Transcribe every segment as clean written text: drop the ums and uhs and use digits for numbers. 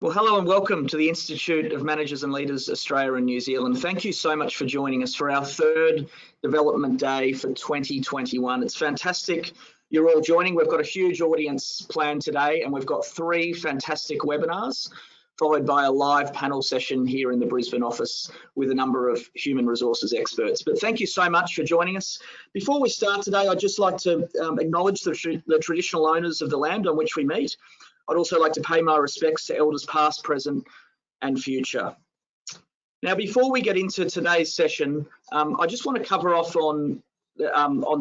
Well, hello and welcome to the Institute of Managers and Leaders Australia and New Zealand. Thank you so much for joining us for our third development day for 2021. It's fantastic you're all joining. We've got a huge audience planned today and we've got three fantastic webinars followed by a live panel session here in the Brisbane office with a number of human resources experts. But thank you so much for joining us. Before we start today, I'd just like to acknowledge the traditional owners of the land on which we meet. I'd also like to pay my respects to elders past, present and future. Now, before we get into today's session, I just want to cover off on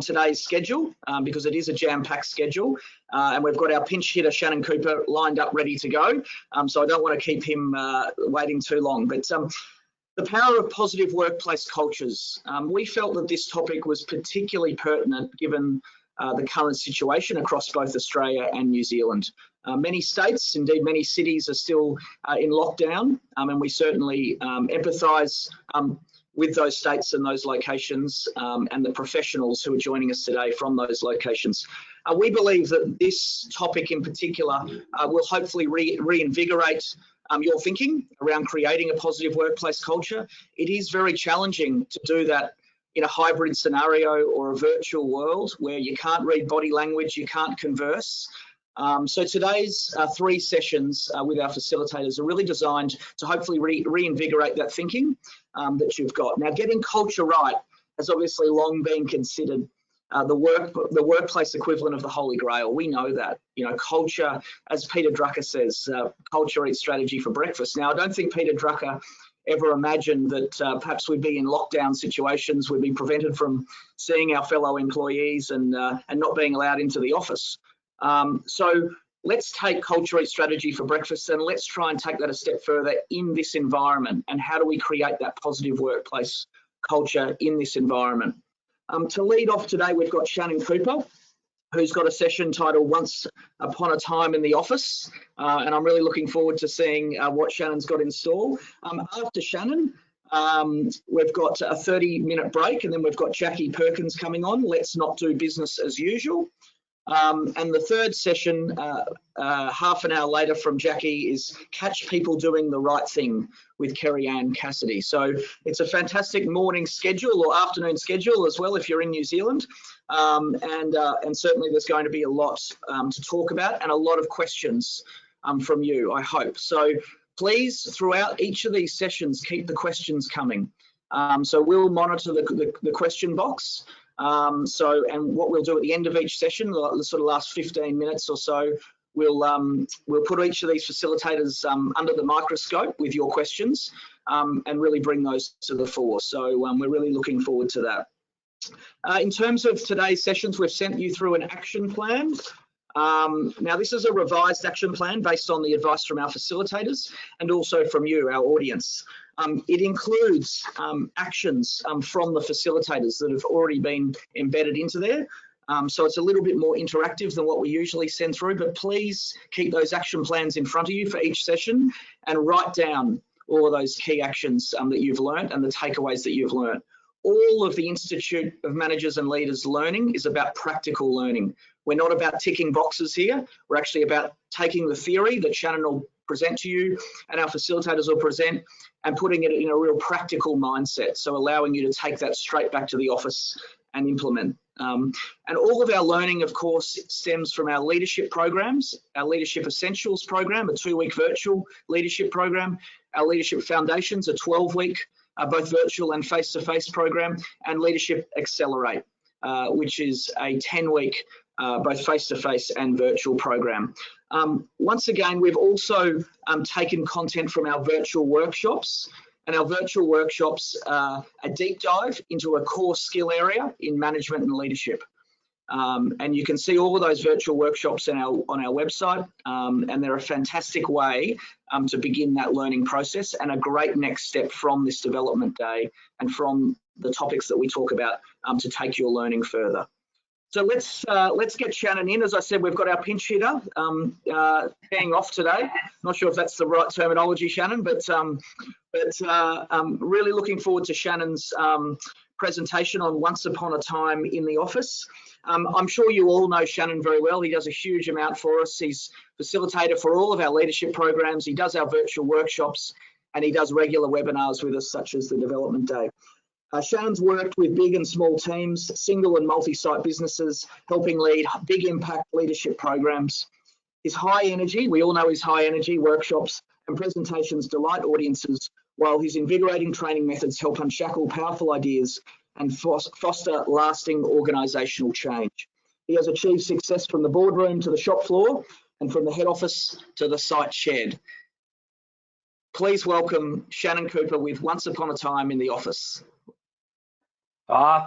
today's schedule because it is a jam-packed schedule and we've got our pinch hitter, Shannon Cooper, lined up ready to go. So I don't want to keep him waiting too long. But the power of positive workplace cultures. We felt that this topic was particularly pertinent given the current situation across both Australia and New Zealand. Many states, indeed many cities, are still in lockdown, and we certainly empathise with those states and those locations and the professionals who are joining us today from those locations. We believe that this topic in particular will hopefully reinvigorate your thinking around creating a positive workplace culture. It is very challenging to do that in a hybrid scenario or a virtual world where you can't read body language, you can't converse. So today's three sessions with our facilitators are really designed to hopefully reinvigorate that thinking that you've got. Now, getting culture right has obviously long been considered the workplace equivalent of the Holy Grail. We know that, you know, culture, as Peter Drucker says, culture eats strategy for breakfast. Now, I don't think Peter Drucker ever imagined that perhaps we'd be in lockdown situations, we'd be prevented from seeing our fellow employees and not being allowed into the office. So let's take culture eats strategy for breakfast and let's try and take that a step further in this environment. And how do we create that positive workplace culture in this environment? To lead off today, we've got Shannon Cooper, who's got a session titled Once Upon a Time in the Office. And I'm really looking forward to seeing what Shannon's got in store. After Shannon, we've got a 30-minute break and then we've got Jackie Perkins coming on. Let's not do business as usual. And the third session, half an hour later from Jackie, is Catch People Doing the Right Thing with Kerry-Ann Cassidy. So it's a fantastic morning schedule or afternoon schedule as well if you're in New Zealand. And certainly there's going to be a lot to talk about and a lot of questions from you, I hope. So please, throughout each of these sessions, keep the questions coming. So we'll monitor the question box. And what we'll do at the end of each session, the sort of last 15 minutes or so, we'll put each of these facilitators under the microscope with your questions and really bring those to the fore. So we're really looking forward to that. In terms of today's sessions, we've sent you through an action plan. Now, this is a revised action plan based on the advice from our facilitators and also from you, our audience. It includes actions from the facilitators that have already been embedded into there. So it's a little bit more interactive than what we usually send through, but please keep those action plans in front of you for each session and write down all of those key actions that you've learned and the takeaways that you've learned. All of the Institute of Managers and Leaders learning is about practical learning. We're not about ticking boxes here. We're actually about taking the theory that Shannon will present to you and our facilitators will present and putting it in a real practical mindset. So allowing you to take that straight back to the office and implement. And all of our learning, of course, stems from our leadership programs, our Leadership Essentials program, a 2-week virtual leadership program, our Leadership Foundations, a 12-week both virtual and face-to-face program, and Leadership Accelerate, which is a 10-week both face-to-face and virtual program. Once again, we've also taken content from our virtual workshops, and our virtual workshops are a deep dive into a core skill area in management and leadership. And you can see all of those virtual workshops on our website, and they're a fantastic way to begin that learning process and a great next step from this development day and from the topics that we talk about to take your learning further. So let's get Shannon in. As I said, we've got our pinch hitter paying off today. Not sure if that's the right terminology, Shannon, but really looking forward to Shannon's presentation on Once Upon a Time in the Office. I'm sure you all know Shannon very well. He does a huge amount for us. He's facilitator for all of our leadership programs. He does our virtual workshops, and he does regular webinars with us, such as the Development Day. Shannon's worked with big and small teams, single and multi-site businesses, helping lead big impact leadership programs. His high energy, we all know his high energy, workshops and presentations delight audiences, while his invigorating training methods help unshackle powerful ideas and foster lasting organisational change. He has achieved success from the boardroom to the shop floor and from the head office to the site shed. Please welcome Shannon Cooper with Once Upon a Time in the Office.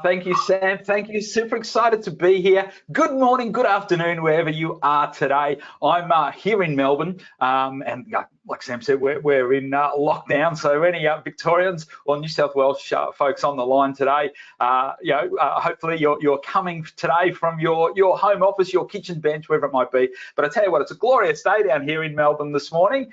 Thank you, Sam. Thank you. Super excited to be here. Good morning, good afternoon, wherever you are today. I'm here in Melbourne, and like Sam said, we're in lockdown. So any Victorians or New South Wales folks on the line today, hopefully you're coming today from your home office, your kitchen bench, wherever it might be. But I tell you what, it's a glorious day down here in Melbourne this morning,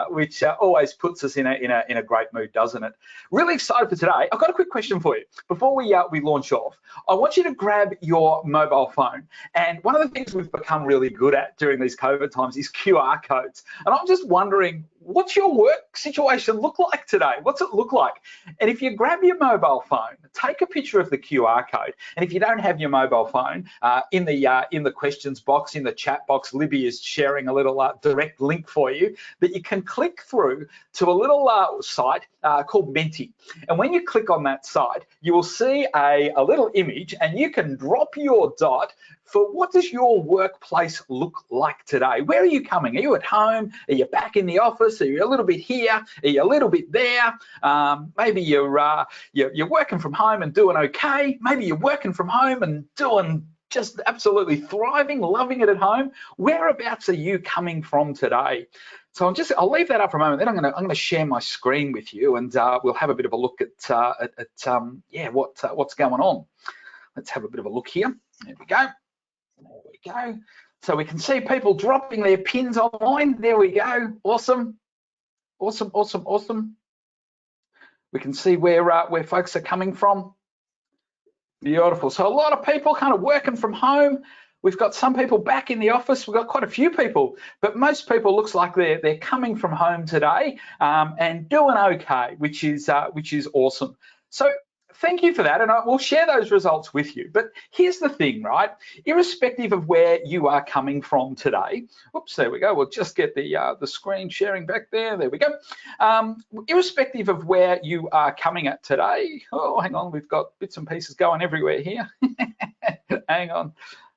which always puts us in a great mood, doesn't it? Really excited for today. I've got a quick question for you before we launch off. I want you to grab your mobile phone, and one of the things we've become really good at during these COVID times is QR codes. And I'm just wondering, what's your work situation look like today? What's it look like? And if you grab your mobile phone, take a picture of the QR code. And if you don't have your mobile phone, in the questions box, in the chat box, Libby is sharing a little direct link for you that you can click through to a little site called Menti. And when you click on that site, you will see a little image, and you can drop your dot for what does your workplace look like today? Where are you coming? Are you at home? Are you back in the office? Are you a little bit here? Are you a little bit there? Maybe you're working from home and doing okay. Maybe you're working from home and doing just absolutely thriving, loving it at home. Whereabouts are you coming from today? So I'll leave that up for a moment. Then I'm going to share my screen with you, and we'll have a bit of a look at what's going on. Let's have a bit of a look here. There we go. There we go. So we can see people dropping their pins online. There we go. Awesome. Awesome, awesome, awesome. We can see where folks are coming from. Beautiful. So a lot of people kind of working from home. We've got some people back in the office. We've got quite a few people, but most people looks like they're coming from home today and doing okay, which is awesome. So thank you for that, and I will share those results with you. But here's the thing, right? Irrespective of where you are coming from today, oops, there we go. We'll just get the screen sharing back there. There we go. Irrespective of where you are coming at today, oh, hang on, we've got bits and pieces going everywhere here. Hang on.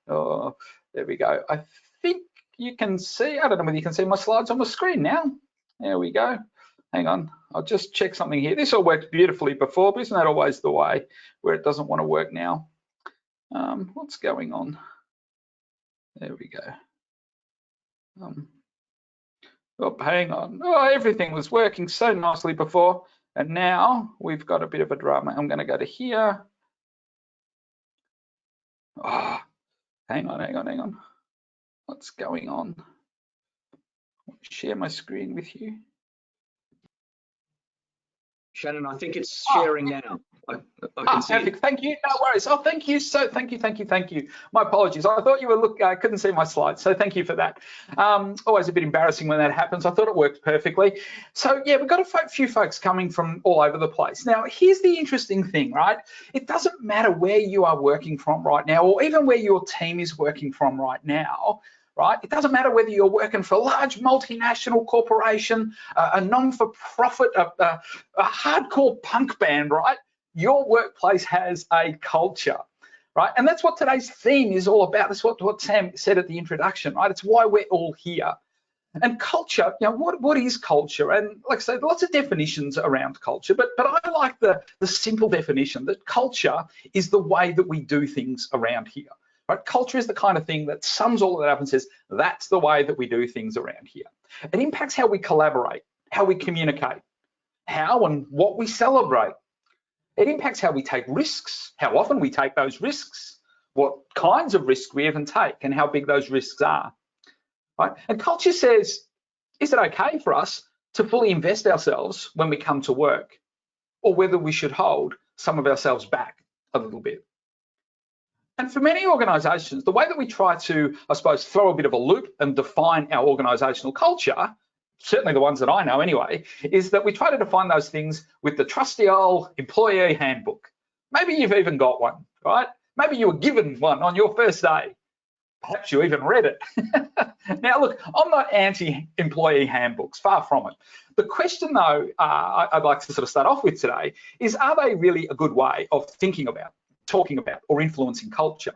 Oh, there we go. I think you can see, I don't know whether you can see my slides on the screen now. There we go. Hang on, I'll just check something here. This all worked beautifully before, but isn't that always the way where it doesn't want to work now? What's going on? There we go. Oh, hang on. Oh, everything was working so nicely before, and now we've got a bit of a drama. I'm going to go to here. Oh, hang on. What's going on? I'll share my screen with you. Shannon, I think it's sharing now. I can see perfect. it. Thank you. No worries. Oh, thank you. So thank you. My apologies. I thought you were I couldn't see my slides, so thank you for that. Always a bit embarrassing when that happens. I thought it worked perfectly. So yeah, we've got a few folks coming from all over the place. Now, here's the interesting thing, right? It doesn't matter where you are working from right now, or even where your team is working from right now. Right? It doesn't matter whether you're working for a large multinational corporation, a non-for-profit, a hardcore punk band, right? Your workplace has a culture, right? And that's what today's theme is all about. That's what Sam said at the introduction, right? It's why we're all here. And culture, what is culture? And like I said, lots of definitions around culture, but I like the simple definition that culture is the way that we do things around here. Right? Culture is the kind of thing that sums all of that up and says, that's the way that we do things around here. It impacts how we collaborate, how we communicate, how and what we celebrate. It impacts how we take risks, how often we take those risks, what kinds of risks we even take, and how big those risks are. Right? And culture says, is it okay for us to fully invest ourselves when we come to work, or whether we should hold some of ourselves back a little bit? And for many organisations, the way that we try to, I suppose, throw a bit of a loop and define our organisational culture, certainly the ones that I know anyway, is that we try to define those things with the trusty old employee handbook. Maybe you've even got one, right? Maybe you were given one on your first day. Perhaps you even read it. Now, look, I'm not anti-employee handbooks, far from it. The question, though, I'd like to sort of start off with today is, are they really a good way of thinking about, talking about, or influencing culture?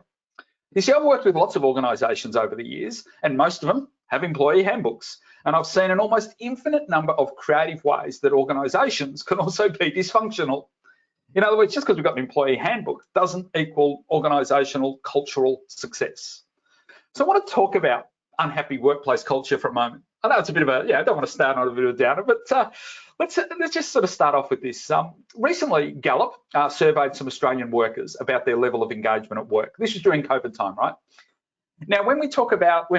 You see, I've worked with lots of organisations over the years, and most of them have employee handbooks. And I've seen an almost infinite number of creative ways that organisations can also be dysfunctional. In other words, just because we've got an employee handbook doesn't equal organisational cultural success. So I want to talk about unhappy workplace culture for a moment. I know it's a bit of a, I don't want to start on a bit of a downer, but let's just sort of start off with this. Recently, Gallup surveyed some Australian workers about their level of engagement at work. This was during COVID time, right? Now, when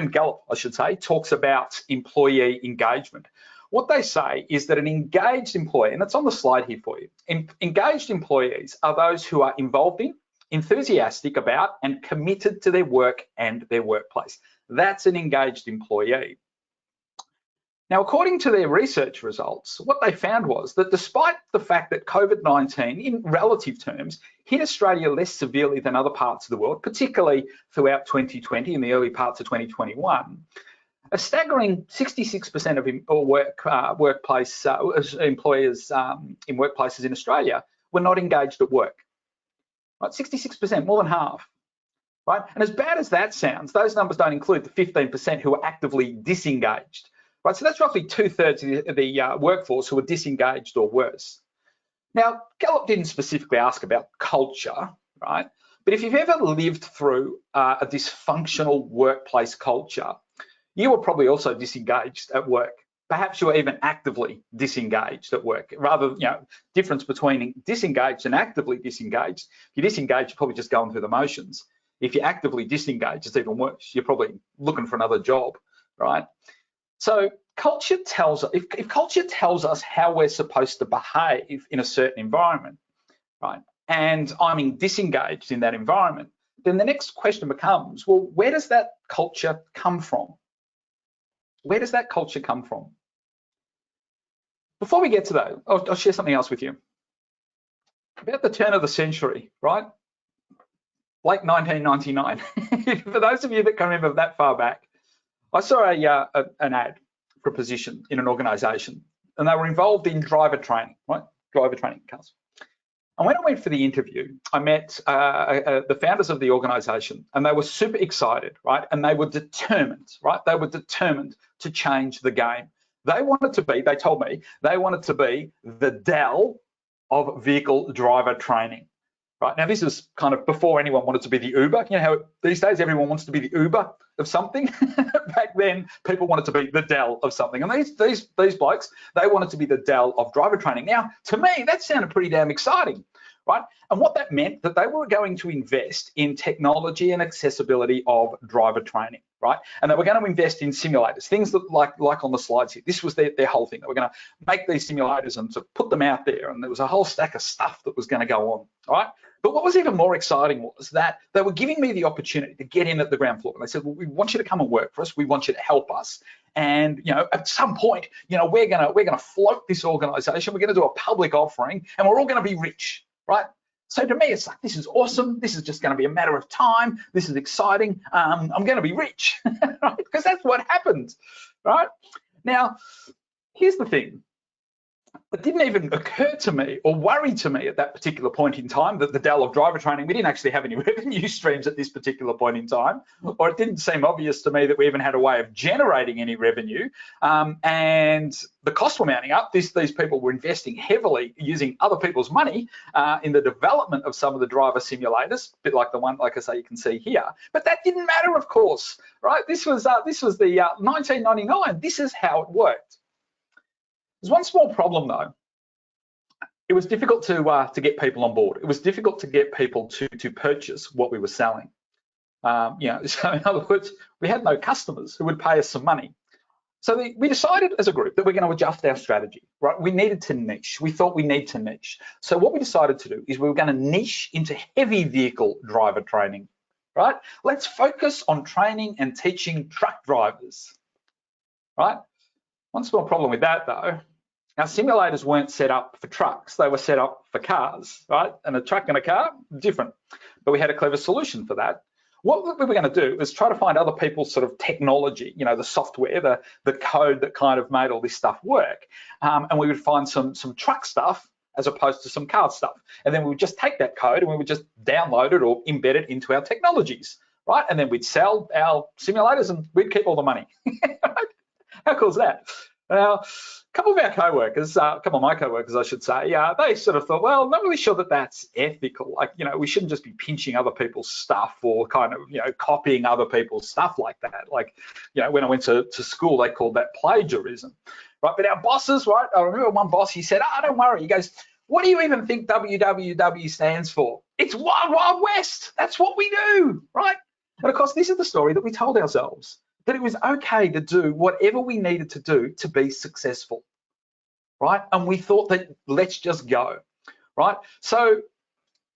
Gallup, I should say, talks about employee engagement, what they say is that an engaged employee, and it's on the slide here for you, engaged employees are those who are involved in, enthusiastic about, and committed to their work and their workplace. That's an engaged employee. Now, according to their research results, what they found was that despite the fact that COVID-19, in relative terms, hit Australia less severely than other parts of the world, particularly throughout 2020 and the early parts of 2021, a staggering 66% of workplace employers in workplaces in Australia were not engaged at work. Right, 66%, more than half. Right, and as bad as that sounds, those numbers don't include the 15% who are actively disengaged. Right, so that's roughly 2/3 of the workforce who are disengaged or worse. Now, Gallup didn't specifically ask about culture, right? But if you've ever lived through a dysfunctional workplace culture, you were probably also disengaged at work. Perhaps you were even actively disengaged at work. Rather, difference between disengaged and actively disengaged. If you're disengaged, you're probably just going through the motions. If you're actively disengaged, it's even worse. You're probably looking for another job, right? So culture tells us, if culture tells us how we're supposed to behave in a certain environment, right, and I'm disengaged in that environment, then the next question becomes, well, where does that culture come from? Where does that culture come from? Before we get to that, I'll share something else with you. About the turn of the century, right? Late 1999. For those of you that can remember that far back, I saw an ad for a position in an organisation, and they were involved in driver training, right? Driver training cars. And when I went for the interview, I met the founders of the organisation, and they were super excited, right? And they were determined, right? They were determined to change the game. They wanted to be, they told me, they wanted to be the Dell of vehicle driver training. Right, now this is kind of before anyone wanted to be the Uber. You know how these days everyone wants to be the Uber of something? Back then, people wanted to be the Dell of something. And these blokes, they wanted to be the Dell of driver training. Now, to me, that sounded pretty damn exciting, right? And what that meant, that they were going to invest in technology and accessibility of driver training, right? And they were going to invest in simulators, things that like on the slides here. This was their whole thing. They were going to make these simulators and to put them out there. And there was a whole stack of stuff that was going to go on, right? But what was even more exciting was that they were giving me the opportunity to get in at the ground floor. And they said, well, we want you to come and work for us. We want you to help us. And, at some point, we're gonna float this organization. We're going to do a public offering and we're all going to be rich, right? So to me, it's like, this is awesome. This is just going to be a matter of time. This is exciting. I'm going to be rich, right? Because that's what happened, right? Now, here's the thing. It didn't even occur to me or worry to me at that particular point in time that the Dell of driver training, we didn't actually have any revenue streams at this particular point in time, or it didn't seem obvious to me that we even had a way of generating any revenue. And the costs were mounting up. These people were investing heavily using other people's money in the development of some of the driver simulators, a bit like the one, like I say, you can see here. But that didn't matter, of course, right? This was the 1999. This is how it worked. There's one small problem though. It was difficult to get people on board. It was difficult to get people to purchase what we were selling. So in other words, we had no customers who would pay us some money. So we decided as a group that we're going to adjust our strategy, right? We needed to niche. We thought we need to niche. So what we decided to do is we were going to niche into heavy vehicle driver training. right? Let's focus on training and teaching truck drivers, right? One small problem with that though, our simulators weren't set up for trucks, they were set up for cars, right? And a truck and a car, different. But we had a clever solution for that. What we were going to do is try to find other people's sort of technology, you know, the software, the code that kind of made all this stuff work. And we would find some truck stuff as opposed to some car stuff. And then we would just take that code and we would just download it or embed it into our technologies, right? And then we'd sell our simulators and we'd keep all the money. How cool is that? Now, a couple of our co-workers, a couple of my co-workers, I should say, they sort of thought, well, not really sure that that's ethical. Like, you know, we shouldn't just be pinching other people's stuff or kind of, you know, copying other people's stuff like that. Like, you know, when I went to school, they called that plagiarism, right? But our bosses, right? I remember one boss, he said, don't worry. He goes, what do you even think WWW stands for? It's Wild Wild West. That's what we do, right? And of course, this is the story that we told ourselves, that it was okay to do whatever we needed to do to be successful, right? And we thought that let's just go, right? So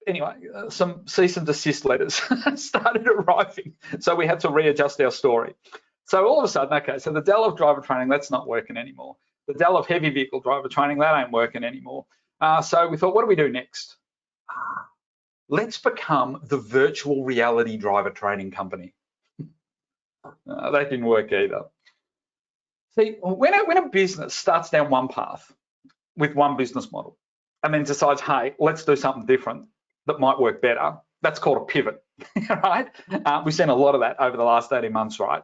anyway, some cease and desist letters started arriving. So we had to readjust our story. So all of a sudden, okay, so the Dell of driver training, that's not working anymore. The Dell of heavy vehicle driver training, that ain't working anymore. So we thought, what do we do next? Let's become the virtual reality driver training company. That didn't work either. See, when a business starts down one path with one business model and then decides, hey, let's do something different that might work better, that's called a pivot, right? We've seen a lot of that over the last 18 months, right?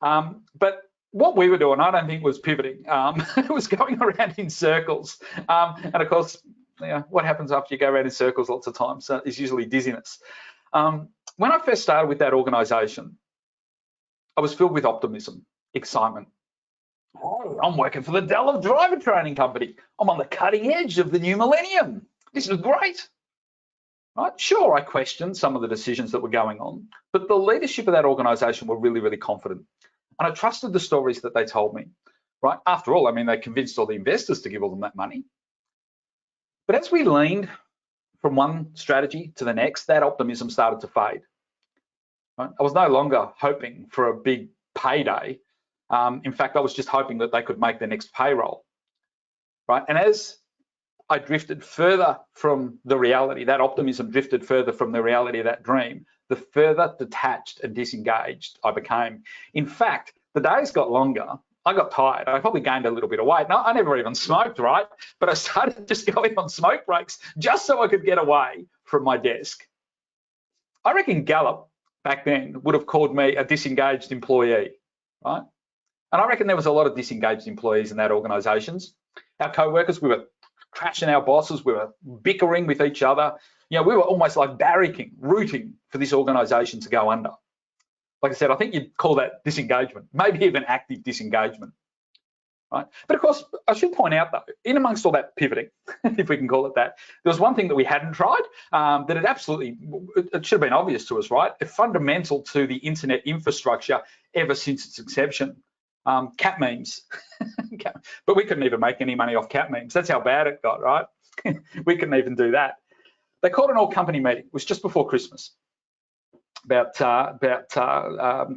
But what we were doing, I don't think was pivoting. It was going around in circles. And of course, you know, what happens after you go around in circles lots of times is usually dizziness. When I first started with that organisation, I was filled with optimism, excitement. Oh, I'm working for the Dell of driver training company. I'm on the cutting edge of the new millennium. This is great. Right? Sure, I questioned some of the decisions that were going on, but the leadership of that organisation were really, really confident. And I trusted the stories that they told me. Right? After all, I mean, they convinced all the investors to give all them that money. But as we leaned from one strategy to the next, that optimism started to fade. Right? I was no longer hoping for a big payday. In fact, I was just hoping that they could make their next payroll. Right? And as I drifted further from the reality, that optimism drifted further from the reality of that dream, the further detached and disengaged I became. In fact, the days got longer. I got tired. I probably gained a little bit of weight. No, I never even smoked, right? But I started just going on smoke breaks just so I could get away from my desk. I reckon Gallup back then would have called me a disengaged employee, right? And I reckon there was a lot of disengaged employees in that organisations. Our co-workers, we were crashing our bosses, we were bickering with each other. You know, we were almost like barracking, rooting for this organisation to go under. Like I said, I think you'd call that disengagement, maybe even active disengagement, right? But of course, I should point out though, in amongst all that pivoting, if we can call it that, there was one thing that we hadn't tried that it should have been obvious to us, right? It's fundamental to the internet infrastructure ever since its inception. Cat memes, but we couldn't even make any money off cat memes. That's how bad it got, right? We couldn't even do that. They called an all-company meeting. It was just before Christmas, about a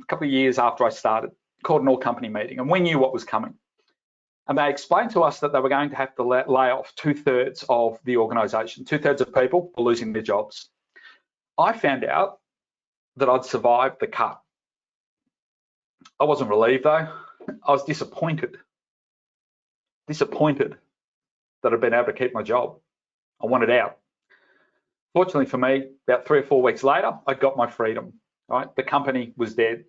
couple of years after I started. Called an all-company meeting, and we knew what was coming. And they explained to us that they were going to have to lay off 2/3 of the organisation. 2/3 of people were losing their jobs. I found out that I'd survived the cut. I wasn't relieved though. I was disappointed that I'd been able to keep my job. I wanted out. Fortunately for me, about 3 or 4 weeks later, I got my freedom, right? The company was dead.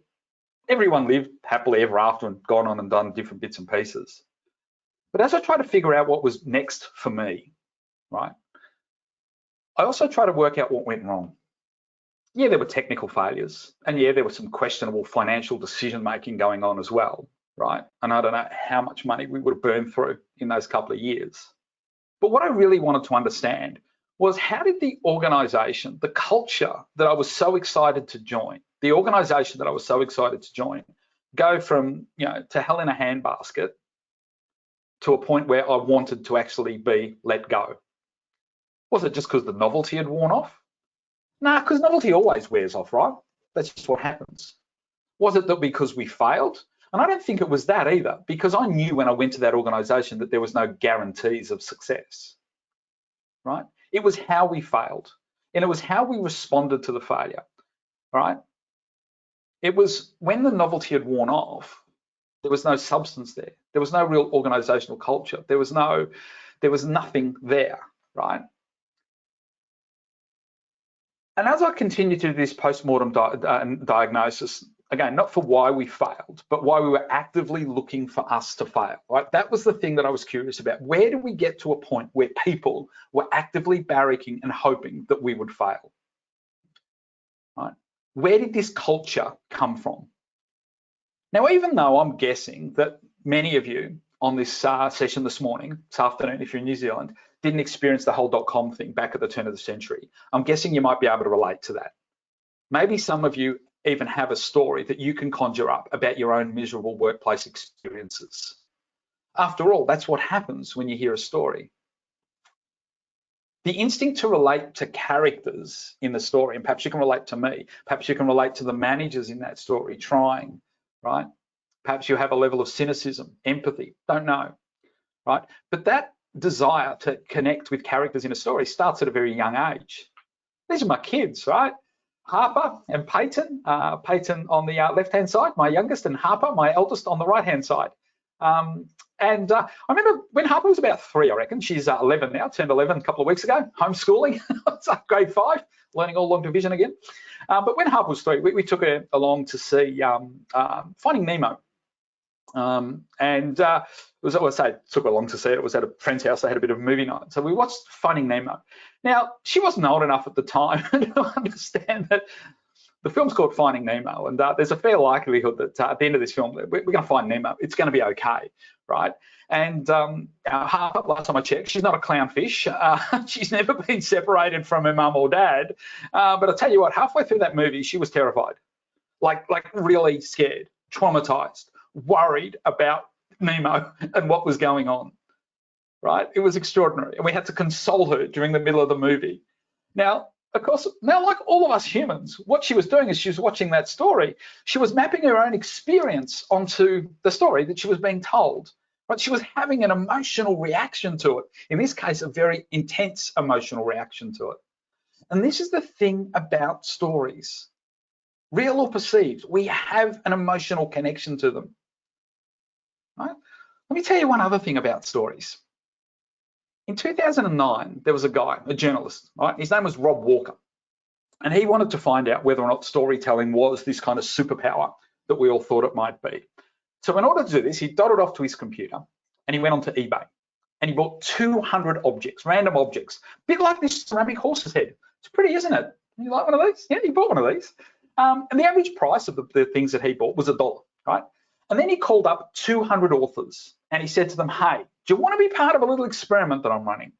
Everyone lived happily ever after and gone on and done different bits and pieces. But as I tried to figure out what was next for me, right, I also tried to work out what went wrong. Yeah, there were technical failures, and yeah, there was some questionable financial decision-making going on as well, right? And I don't know how much money we would have burned through in those couple of years. But what I really wanted to understand was, how did the organisation, the culture that I was so excited to join, the organisation that I was so excited to join, go from, you know, to hell in a handbasket to a point where I wanted to actually be let go? Was it just because the novelty had worn off? Nah, because novelty always wears off, right? That's just what happens. Was it that because we failed? And I don't think it was that either, because I knew when I went to that organisation that there was no guarantees of success, right? It was how we failed, and it was how we responded to the failure, right? It was when the novelty had worn off, there was no substance there. There was no real organisational culture. There was nothing there, right? And as I continued to do this post-mortem diagnosis, again, not for why we failed, but why we were actively looking for us to fail, right? That was the thing that I was curious about. Where do we get to a point where people were actively barracking and hoping that we would fail, right? Where did this culture come from? Now, even though I'm guessing that many of you on this session this afternoon, if you're in New Zealand, didn't experience the whole .com thing back at the turn of the century, I'm guessing you might be able to relate to that. Maybe some of you even have a story that you can conjure up about your own miserable workplace experiences. After all, that's what happens when you hear a story. The instinct to relate to characters in the story, and perhaps you can relate to me, perhaps you can relate to the managers in that story trying, right? Perhaps you have a level of cynicism, empathy, don't know, right? But that desire to connect with characters in a story starts at a very young age. These are my kids, right? Harper and Peyton. Peyton on the left-hand side, my youngest, and Harper, my eldest, on the right-hand side. I remember when Harper was about 3, I reckon. She's 11 now, turned 11 a couple of weeks ago, homeschooling. It's grade 5, learning all long division again. But when Harper was 3, we took her along to see Finding Nemo. It was, I say, took her along to see it. It was at a friend's house. They had a bit of a movie night. So we watched Finding Nemo. Now, she wasn't old enough at the time to understand that the film's called Finding Nemo, and there's a fair likelihood that at the end of this film, we're going to find Nemo. It's going to be okay, right? And Harper, last time I checked, she's not a clownfish. She's never been separated from her mum or dad. But I'll tell you what, halfway through that movie, she was terrified, like really scared, traumatized, worried about Nemo and what was going on, right? It was extraordinary. And we had to console her during the middle of the movie. Now, of course, like all of us humans, what she was doing is she was watching that story. She was mapping her own experience onto the story that she was being told. Right? She was having an emotional reaction to it. In this case, a very intense emotional reaction to it. And this is the thing about stories. Real or perceived, we have an emotional connection to them. Right? Let me tell you one other thing about stories. In 2009, there was a guy, a journalist, right? His name was Rob Walker, and he wanted to find out whether or not storytelling was this kind of superpower that we all thought it might be. So in order to do this, he dotted off to his computer and he went onto eBay and he bought 200 objects, random objects, a bit like this ceramic horse's head. It's pretty, isn't it? You like one of these? Yeah, he bought one of these. And the average price of the things that he bought was $1, right? And then he called up 200 authors and he said to them, hey, do you want to be part of a little experiment that I'm running?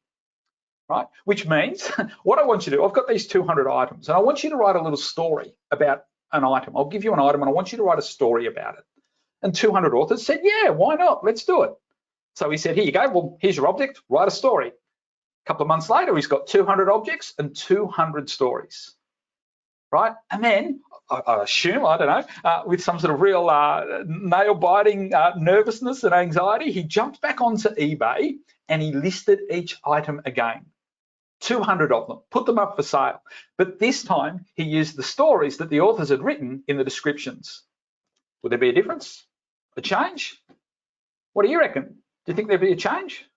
Right? Which means what I want you to do, I've got these 200 items and I want you to write a little story about an item. I'll give you an item and I want you to write a story about it. And 200 authors said, yeah, why not? Let's do it. So he said, here you go. Well, here's your object, write a story. A couple of months later, he's got 200 objects and 200 stories. Right? And then I assume, I don't know, with some sort of real nail-biting nervousness and anxiety, he jumped back onto eBay and he listed each item again. 200 of them, put them up for sale. But this time, he used the stories that the authors had written in the descriptions. Would there be a difference? A change? What do you reckon? Do you think there'd be a change?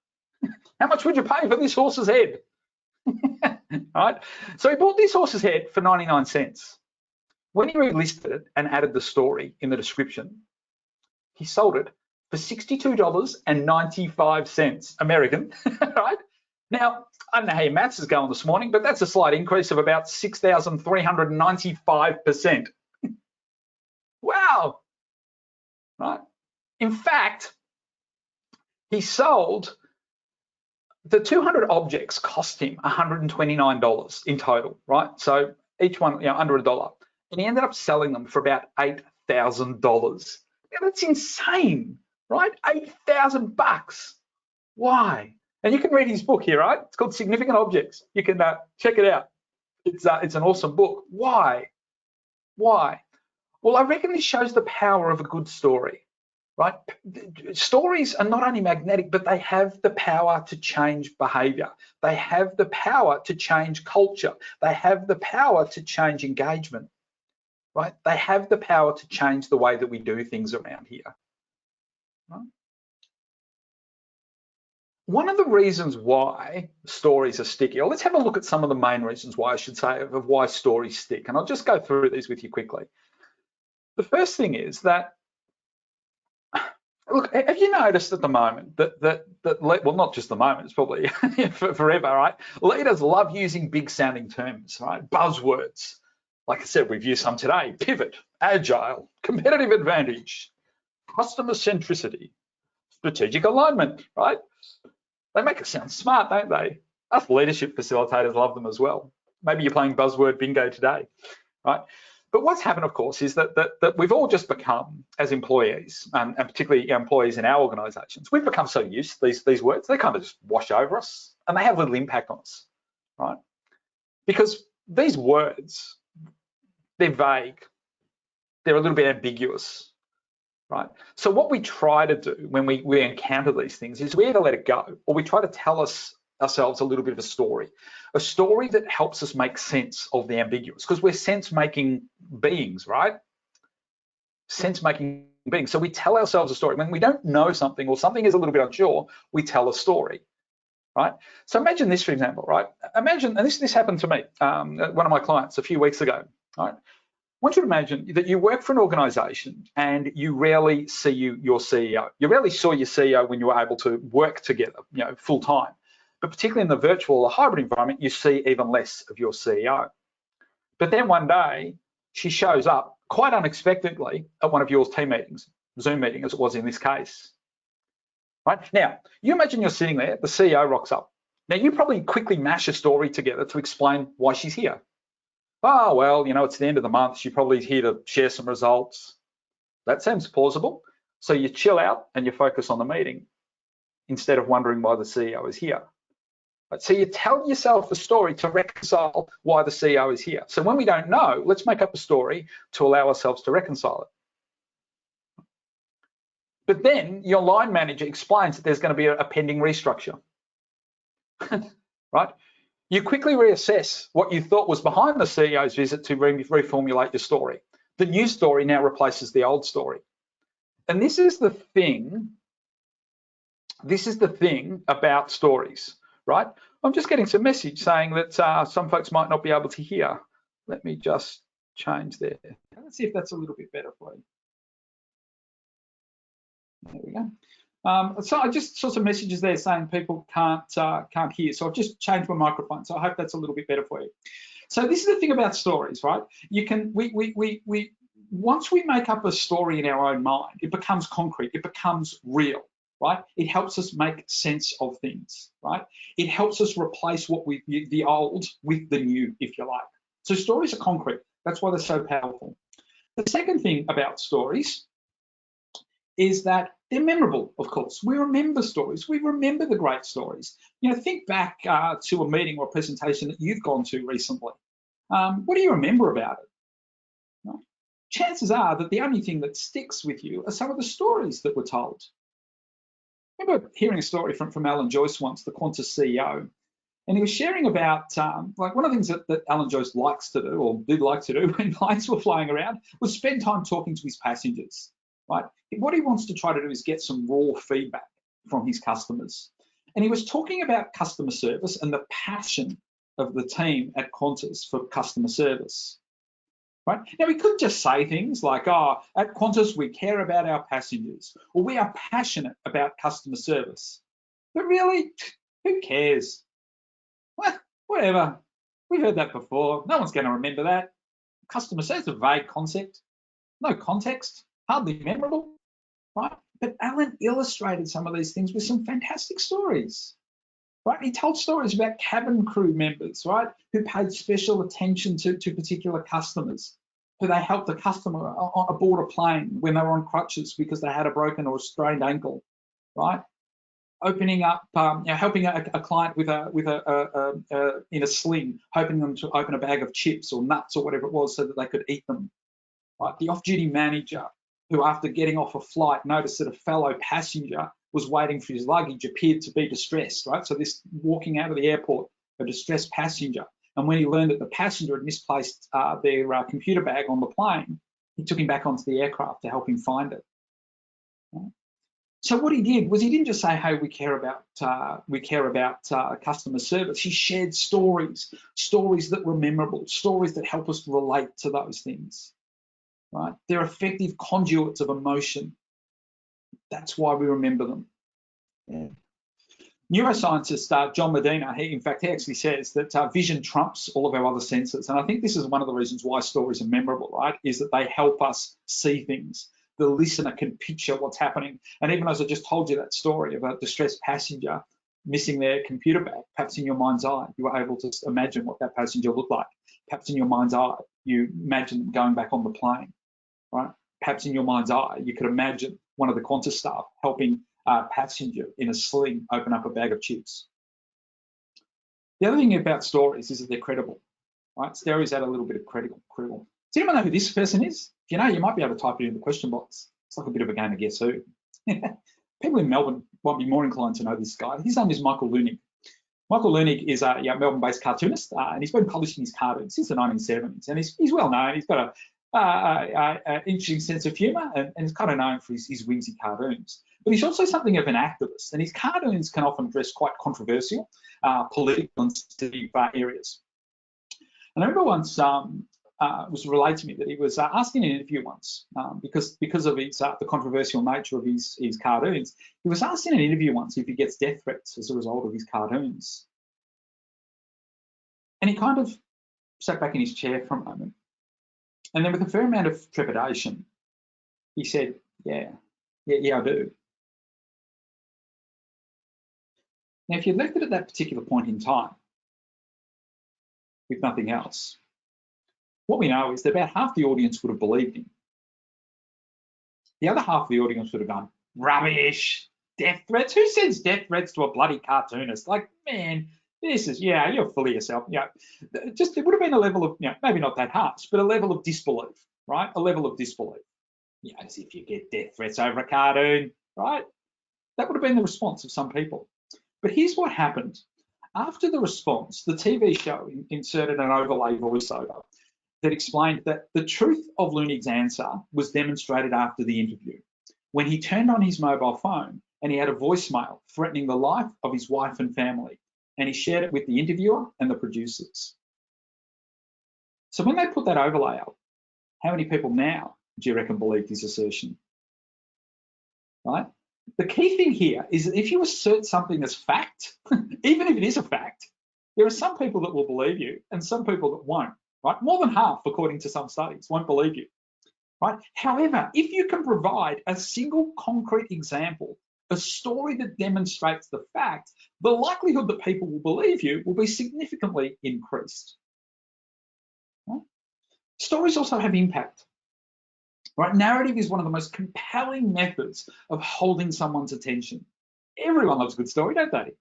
How much would you pay for this horse's head? Right? So he bought this horse's head for 99 cents. When he relisted it and added the story in the description, he sold it for $62.95 American, right? Now, I don't know how your maths is going this morning, but that's a slight increase of about 6,395%. Wow, right? In fact, he sold the 200 objects cost him $129 in total, right? So each one, under $1. And he ended up selling them for about $8,000. Now that's insane, right? $8,000. Why? And you can read his book here, right? It's called Significant Objects. You can check it out. It's an awesome book. Why? Why? Well, I reckon this shows the power of a good story, right? Stories are not only magnetic, but they have the power to change behavior. They have the power to change culture. They have the power to change engagement, right? They have the power to change the way that we do things around here. Right? One of the reasons why stories are sticky, or let's have a look at some of the main reasons why, I should say, of why stories stick. And I'll just go through these with you quickly. The first thing is that, look, have you noticed at the moment well, not just the moment, it's probably forever, right? Leaders love using big sounding terms, right? Buzzwords. Like I said, we've used some today: pivot, agile, competitive advantage, customer centricity, strategic alignment, right? They make it sound smart, don't they? Us leadership facilitators love them as well. Maybe you're playing buzzword bingo today, right? But what's happened, of course, is that we've all just become, as employees, and particularly employees in our organisations, we've become so used to these words, they kind of just wash over us, and they have little impact on us, right? Because these words, they're vague, they're a little bit ambiguous, right? So what we try to do when we encounter these things is we either let it go, or we try to tell ourselves a little bit of a story that helps us make sense of the ambiguous, because we're sense-making beings, right? Sense-making beings. So we tell ourselves a story. When we don't know something or something is a little bit unsure, we tell a story, right? So imagine this, for example, right? Imagine, and this happened to me, one of my clients a few weeks ago, right? I want you to imagine that you work for an organisation and you rarely see your CEO. You rarely saw your CEO when you were able to work together, full time. But particularly in the virtual or hybrid environment, you see even less of your CEO. But then one day, she shows up quite unexpectedly at one of your team meetings, Zoom meeting as it was in this case. Right? Now, you imagine you're sitting there, the CEO rocks up. Now, you probably quickly mash a story together to explain why she's here. Oh, well, it's the end of the month. She's probably here to share some results. That seems plausible. So you chill out and you focus on the meeting instead of wondering why the CEO is here. Right? So you tell yourself a story to reconcile why the CEO is here. So when we don't know, let's make up a story to allow ourselves to reconcile it. But then your line manager explains that there's going to be a pending restructure, right? You quickly reassess what you thought was behind the CEO's visit to reformulate your story. The new story now replaces the old story. And this is the thing about stories, right? I'm just getting some message saying that some folks might not be able to hear. Let me just change there. Let's see if that's a little bit better for you. There we go. So I just saw some messages there saying people can't hear. So I've just changed my microphone. So I hope that's a little bit better for you. So this is the thing about stories, right? Once we make up a story in our own mind, it becomes concrete, it becomes real, right? It helps us make sense of things, right? It helps us replace the old with the new, if you like. So stories are concrete. That's why they're so powerful. The second thing about stories is that they're memorable, of course. We remember stories. We remember the great stories. Think back to a meeting or a presentation that you've gone to recently. What do you remember about it? Right? Chances are that the only thing that sticks with you are some of the stories that were told. I remember hearing a story from Alan Joyce once, the Qantas CEO, and he was sharing about, one of the things that Alan Joyce likes to do, or did like to do when flights were flying around, was spend time talking to his passengers. Right? What he wants to try to do is get some raw feedback from his customers. And he was talking about customer service and the passion of the team at Qantas for customer service. Right? Now, we could just say things like, oh, at Qantas, we care about our passengers, or we are passionate about customer service. But really, who cares? Well, whatever. We've heard that before. No one's going to remember that. Customer service is a vague concept. No context. Hardly memorable, right? But Alan illustrated some of these things with some fantastic stories, right? He told stories about cabin crew members, right, who paid special attention to particular customers, who they helped a customer aboard a plane when they were on crutches because they had a broken or a strained ankle, right? opening up, helping a client with in a sling, hoping them to open a bag of chips or nuts or whatever it was so that they could eat them. Right? The off-duty manager who, after getting off a flight, noticed that a fellow passenger was waiting for his luggage, appeared to be distressed. Right? So this walking out of the airport, a distressed passenger, and when he learned that the passenger had misplaced their computer bag on the plane, he took him back onto the aircraft to help him find it. Right? So what he did was he didn't just say, "Hey, we care about customer service." He shared stories that were memorable, stories that help us relate to those things. Right? They're effective conduits of emotion. That's why we remember them. Yeah. Neuroscientist John Medina, he actually says that vision trumps all of our other senses, and I think this is one of the reasons why stories are memorable. Right? Is that they help us see things. The listener can picture what's happening. And even as I just told you that story of a distressed passenger missing their computer bag, perhaps in your mind's eye, you were able to imagine what that passenger looked like. Perhaps in your mind's eye, you imagine them going back on the plane, right? Perhaps in your mind's eye, you could imagine one of the Qantas staff helping a passenger in a sling open up a bag of chips. The other thing about stories is that they're credible, right? Stories add a little bit of credible. Does anyone know who this person is? If you know, you might be able to type it in the question box. It's like a bit of a game of guess who. People in Melbourne might be more inclined to know this guy. His name is Michael Leunig. Michael Leunig is a Melbourne-based cartoonist, and he's been publishing his cartoons since the 1970s. And he's well known. He's got an interesting sense of humour, and he's kind of known for his whimsy cartoons. But he's also something of an activist, and his cartoons can often address quite controversial, political and sensitive areas. And I remember once it was relayed to me that he was asked in an interview once, because of his, the controversial nature of his cartoons, he was asked in an interview once if he gets death threats as a result of his cartoons. And he kind of sat back in his chair for a moment. And then with a fair amount of trepidation, he said, yeah, I do. Now, if you left it at that particular point in time with nothing else, what we know is that about half the audience would have believed him. The other half of the audience would have gone, rubbish, death threats? Who sends death threats to a bloody cartoonist? Like, man, this is, you're full of yourself. Just, it would have been a level of, maybe not that harsh, but a level of disbelief, right? A level of disbelief. As if you get death threats over a cartoon, right? That would have been the response of some people. But here's what happened. After the response, the TV show inserted an overlay voiceover that explained that the truth of Leunig's answer was demonstrated after the interview, when he turned on his mobile phone and he had a voicemail threatening the life of his wife and family, and he shared it with the interviewer and the producers. So when they put that overlay up, how many people now do you reckon believed his assertion? Right? The key thing here is that if you assert something as fact, even if it is a fact, there are some people that will believe you and some people that won't. Right? More than half, according to some studies, won't believe you. Right? However, if you can provide a single concrete example, a story that demonstrates the fact, the likelihood that people will believe you will be significantly increased. Right? Stories also have impact. Right? Narrative is one of the most compelling methods of holding someone's attention. Everyone loves a good story, don't they?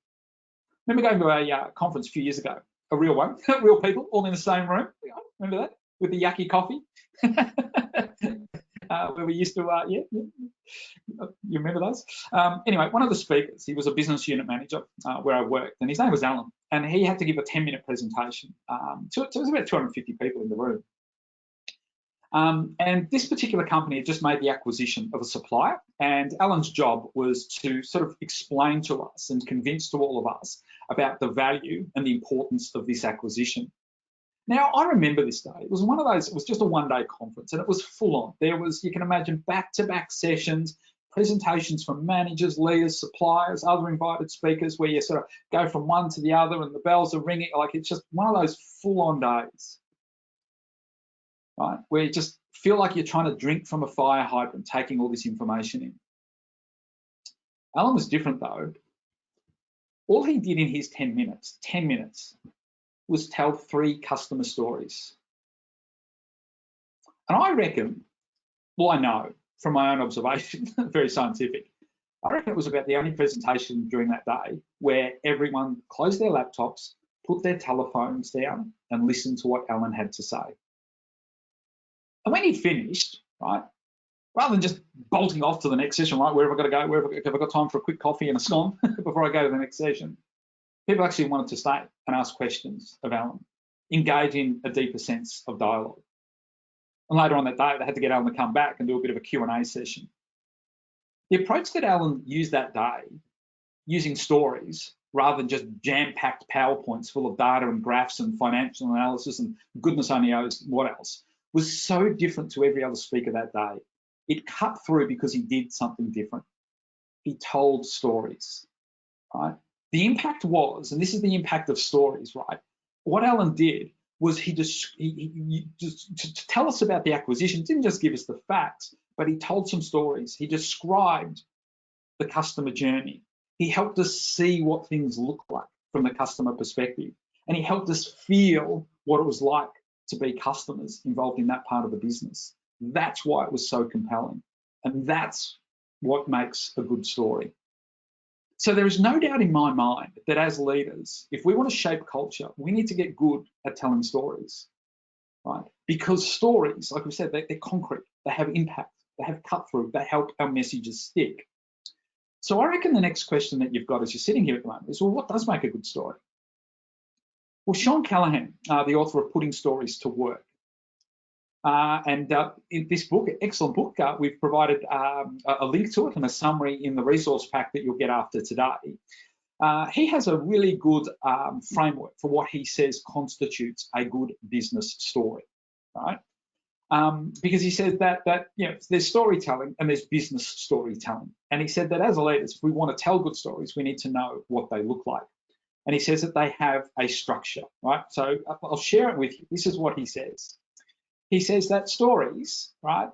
Remember going to a conference a few years ago, a real one, real people, all in the same room. Remember that? With the yucky coffee? Where we used to, you remember those? Anyway, one of the speakers, he was a business unit manager where I worked, and his name was Alan, and he had to give a 10-minute presentation. So it was about 250 people in the room. And this particular company had just made the acquisition of a supplier, and Alan's job was to sort of explain to us and convince to all of us about the value and the importance of this acquisition. Now, I remember this day. It was one of those, it was just a one-day conference, and it was full on. There was, you can imagine, back-to-back sessions, presentations from managers, leaders, suppliers, other invited speakers, where you sort of go from one to the other and the bells are ringing. Like, it's just one of those full-on days, right? Where you just feel like you're trying to drink from a fire hydrant, taking all this information in. Alan was different though. All he did in his 10 minutes, was tell 3 customer stories. And I reckon, well, I know from my own observation, very scientific, I reckon it was about the only presentation during that day where everyone closed their laptops, put their telephones down, and listened to what Alan had to say. And when he'd finished, right, rather than just bolting off to the next session, right, where have I got to go, have I got time for a quick coffee and a scone before I go to the next session, people actually wanted to stay and ask questions of Alan, engage in a deeper sense of dialogue. And later on that day, they had to get Alan to come back and do a bit of a Q&A session. The approach that Alan used that day, using stories rather than just jam-packed PowerPoints full of data and graphs and financial analysis and goodness only knows what else, was so different to every other speaker that day. It cut through because he did something different. He told stories, right? The impact was, and this is the impact of stories, right? What Alan did was he just to tell us about the acquisition, didn't just give us the facts, but he told some stories. He described the customer journey. He helped us see what things look like from the customer perspective. And he helped us feel what it was like to be customers involved in that part of the business. That's why it was so compelling. And that's what makes a good story. So there is no doubt in my mind that as leaders, if we want to shape culture, we need to get good at telling stories, right? Because stories, like we said, they're concrete, they have impact, they have cut through, they help our messages stick. So I reckon the next question that you've got as you're sitting here at the moment is, well, what does make a good story? Well, Sean Callahan, the author of Putting Stories to Work, and in this book, excellent book, we've provided a link to it and a summary in the resource pack that you'll get after today. He has a really good framework for what he says constitutes a good business story, right? Because he says that you know, there's storytelling and there's business storytelling. And he said that as leaders, if we want to tell good stories, we need to know what they look like. And he says that they have a structure, right? So I'll share it with you. This is what he says. He says that stories, right?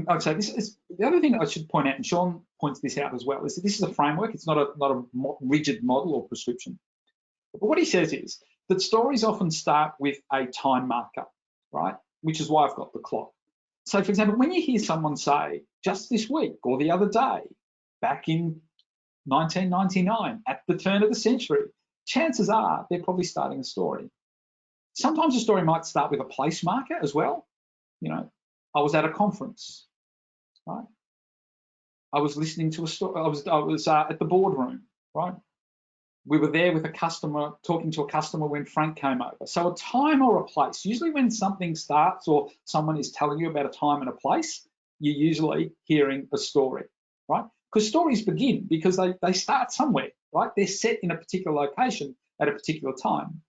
I'd say this is the other thing I should point out, and Sean points this out as well, is that this is a framework. It's not a rigid model or prescription. But what he says is that stories often start with a time marker, right? Which is why I've got the clock. So, for example, when you hear someone say, just this week or the other day, back in 1999, at the turn of the century, chances are they're probably starting a story. Sometimes a story might start with a place marker as well. You know, I was at a conference, right? I was listening to a story. I was at the boardroom, right? We were there with a customer, talking to a customer when Frank came over. So a time or a place, usually when something starts or someone is telling you about a time and a place, you're usually hearing a story, right? Because stories begin because they start somewhere, right? They're set in a particular location at a particular time.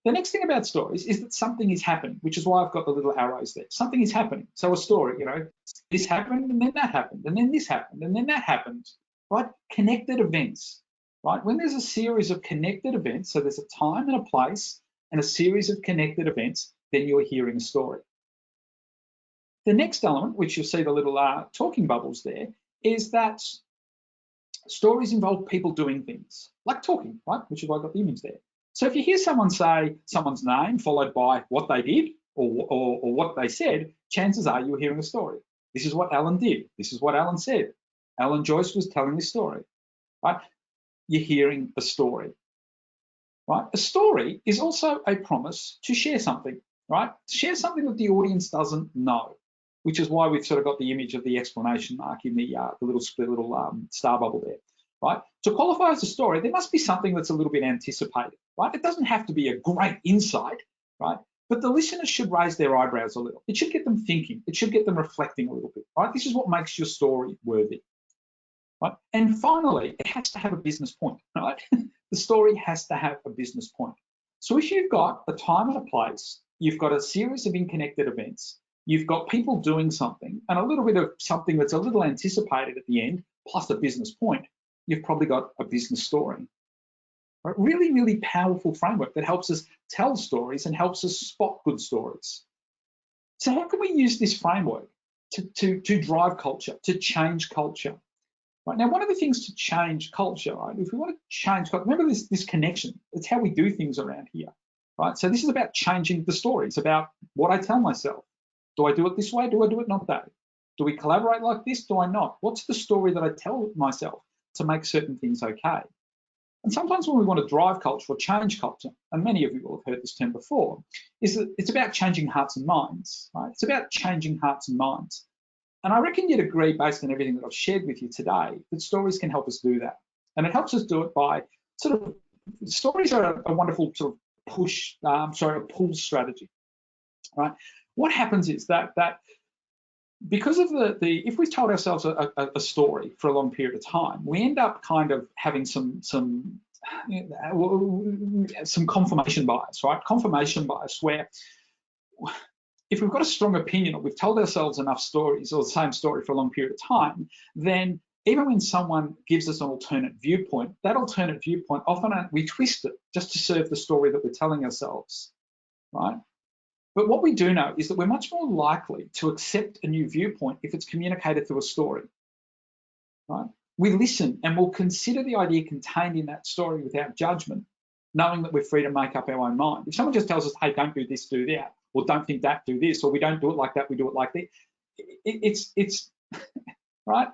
The next thing about stories is that something is happening, which is why I've got the little arrows there. Something is happening. So a story, you know, this happened and then that happened and then this happened and then that happened, right? Connected events, right? When there's a series of connected events, so there's a time and a place and a series of connected events, then you're hearing a story. The next element, which you'll see the little talking bubbles there, is that stories involve people doing things, like talking, right? Which is why I've got the image there. So if you hear someone say someone's name followed by what they did or what they said, chances are you're hearing a story. This is what Alan did. This is what Alan said. Alan Joyce was telling this story, right? You're hearing a story, right? A story is also a promise to share something, right? Share something that the audience doesn't know, which is why we've sort of got the image of the exclamation mark in the little star bubble there. Right? To qualify as a story, there must be something that's a little bit anticipated, right? It doesn't have to be a great insight, right? But the listeners should raise their eyebrows a little. It should get them thinking. It should get them reflecting a little bit, right? This is what makes your story worthy, right? And finally, it has to have a business point, right? The story has to have a business point. So if you've got a time and a place, you've got a series of interconnected events, you've got people doing something, and a little bit of something that's a little anticipated at the end, plus a business point, you've probably got a business story. Right? Really, really powerful framework that helps us tell stories and helps us spot good stories. So how can we use this framework to drive culture, to change culture? Right? Now, one of the things to change culture, right? If we want to change culture, remember this connection. It's how we do things around here, right? So this is about changing the story. It's about what I tell myself. Do I do it this way? Do I do it not that? Do we collaborate like this? Do I not? What's the story that I tell myself to make certain things okay? And sometimes when we want to drive culture or change culture, and many of you will have heard this term before, is that it's about changing hearts and minds, right? It's about changing hearts and minds. And I reckon you'd agree, based on everything that I've shared with you today, that stories can help us do that. And it helps us do it by stories are a wonderful sort of pull strategy, right? What happens is that because of if we told ourselves a story for a long period of time, we end up kind of having some confirmation bias, right? Confirmation bias, where if we've got a strong opinion or we've told ourselves enough stories or the same story for a long period of time, then even when someone gives us an alternate viewpoint, that alternate viewpoint, often we twist it just to serve the story that we're telling ourselves, right? But what we do know is that we're much more likely to accept a new viewpoint if it's communicated through a story, right? We listen and we'll consider the idea contained in that story without judgment, knowing that we're free to make up our own mind. If someone just tells us, hey, don't do this, do that, or don't think that, do this, or we don't do it like that, we do it like that, it's right?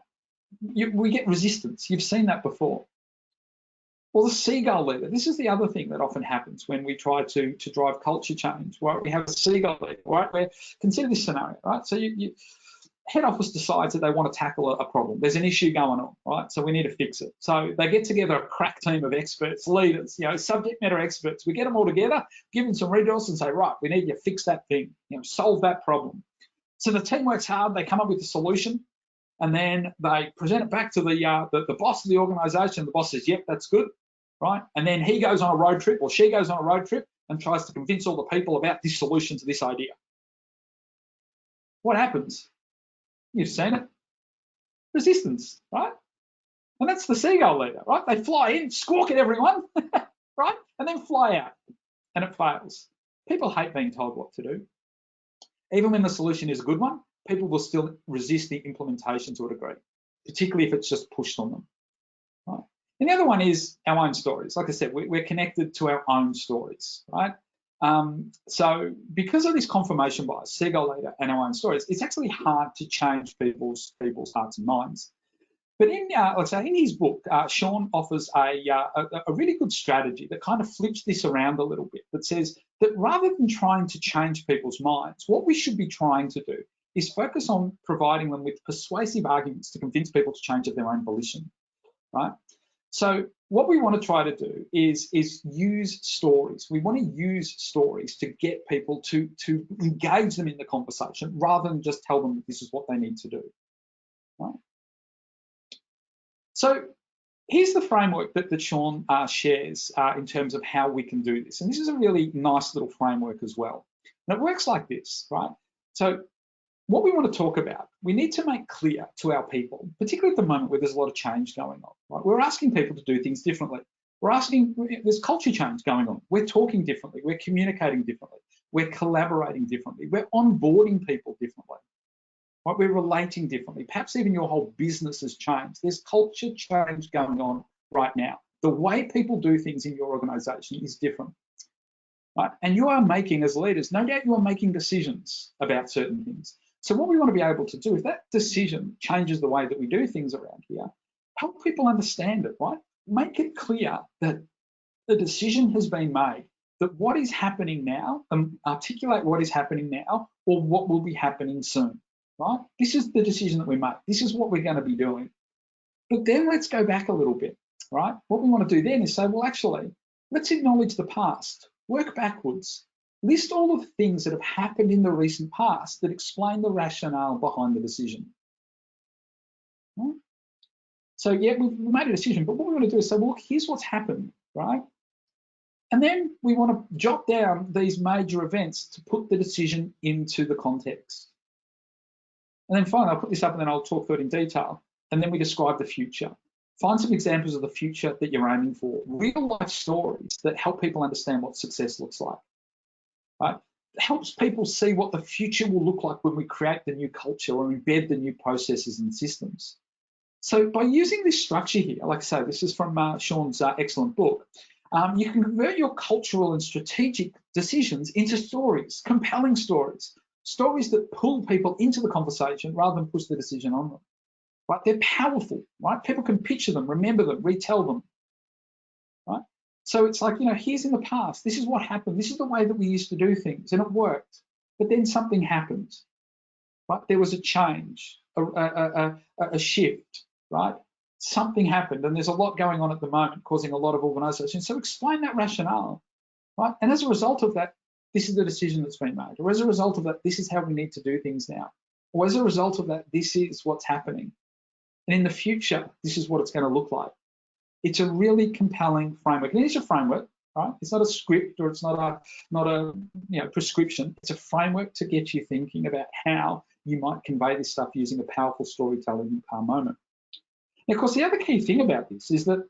We get resistance. You've seen that before. Well, the seagull leader, this is the other thing that often happens when we try to drive culture change, right? We have a seagull leader, right? Where, consider this scenario, right? So head office decides that they want to tackle a problem. There's an issue going on, right? So we need to fix it. So they get together a crack team of experts, leaders, subject matter experts. We get them all together, give them some resources and say, right, we need you to fix that thing, solve that problem. So the team works hard, they come up with a solution, and then they present it back to the boss of the organisation. The boss says, yep, that's good, right? And then he goes on a road trip, or she goes on a road trip and tries to convince all the people about this solution to this idea. What happens? You've seen it. Resistance, right? And that's the seagull leader, right? They fly in, squawk at everyone, right? And then fly out, and it fails. People hate being told what to do. Even when the solution is a good one, people will still resist the implementation to a degree, particularly if it's just pushed on them, right? And the other one is our own stories. Like I said, we're connected to our own stories, right? So because of this confirmation bias, seagull leader, and our own stories, it's actually hard to change people's hearts and minds. But in his book, Sean offers a really good strategy that kind of flips this around a little bit, that says that rather than trying to change people's minds, what we should be trying to do is focus on providing them with persuasive arguments to convince people to change of their own volition, right? So what we want to try to do is use stories. We want to use stories to get people to engage them in the conversation rather than just tell them that this is what they need to do, right? So here's the framework that Sean shares in terms of how we can do this. And this is a really nice little framework as well. And it works like this, right? So what we want to talk about, we need to make clear to our people, particularly at the moment where there's a lot of change going on, right? We're asking people to do things differently. There's culture change going on. We're talking differently. We're communicating differently. We're collaborating differently. We're onboarding people differently. Right? We're relating differently. Perhaps even your whole business has changed. There's culture change going on right now. The way people do things in your organisation is different. Right? And you are making, as leaders, no doubt you are making decisions about certain things. So what we want to be able to do, if that decision changes the way that we do things around here, help people understand it, right? Make it clear that the decision has been made, that what is happening now, articulate what is happening now or what will be happening soon, right? This is the decision that we make. This is what we're going to be doing. But then let's go back a little bit, right? What we want to do then is say, well, actually, let's acknowledge the past, work backwards, list all of the things that have happened in the recent past that explain the rationale behind the decision. Right? So yeah, we've made a decision, but what we want to do is say, well, here's what's happened, right? And then we want to jot down these major events to put the decision into the context. And then finally, I'll put this up and then I'll talk through it in detail. And then we describe the future. Find some examples of the future that you're aiming for, real life stories that help people understand what success looks like. Right? It helps people see what the future will look like when we create the new culture or embed the new processes and systems. So by using this structure here, like I say, this is from Sean's excellent book, you can convert your cultural and strategic decisions into stories, compelling stories, Stories that pull people into the conversation rather than push the decision on them. Right? They're powerful, right? People can picture them, remember them, retell them, right? So it's like, here's in the past, this is what happened. This is the way that we used to do things and it worked. But then something happened, right? There was a change, a shift, right? Something happened and there's a lot going on at the moment causing a lot of organisations. So explain that rationale, right? And as a result of that, this is the decision that's been made. Or as a result of that, this is how we need to do things now. Or as a result of that, this is what's happening. And in the future, this is what it's going to look like. It's a really compelling framework. And it is a framework, right? It's not a script or it's not a prescription. It's a framework to get you thinking about how you might convey this stuff using a powerful storytelling moment. Now, of course, the other key thing about this is that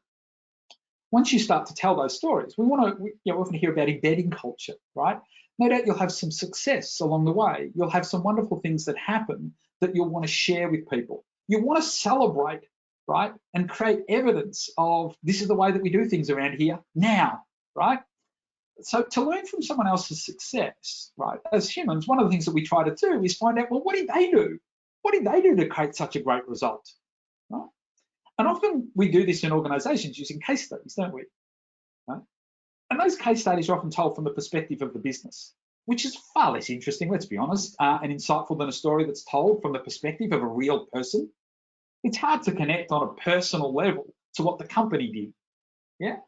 once you start to tell those stories, we often hear about embedding culture, right? No doubt you'll have some success along the way. You'll have some wonderful things that happen that you'll want to share with people. You want to celebrate, right? And create evidence of this is the way that we do things around here now, right? So to learn from someone else's success, right? As humans, one of the things that we try to do is find out, well, what did they do? What did they do to create such a great result, right? And often we do this in organizations using case studies, don't we? Right? And those case studies are often told from the perspective of the business, which is far less interesting, let's be honest, and insightful than a story that's told from the perspective of a real person. It's hard to connect on a personal level to what the company did, yeah?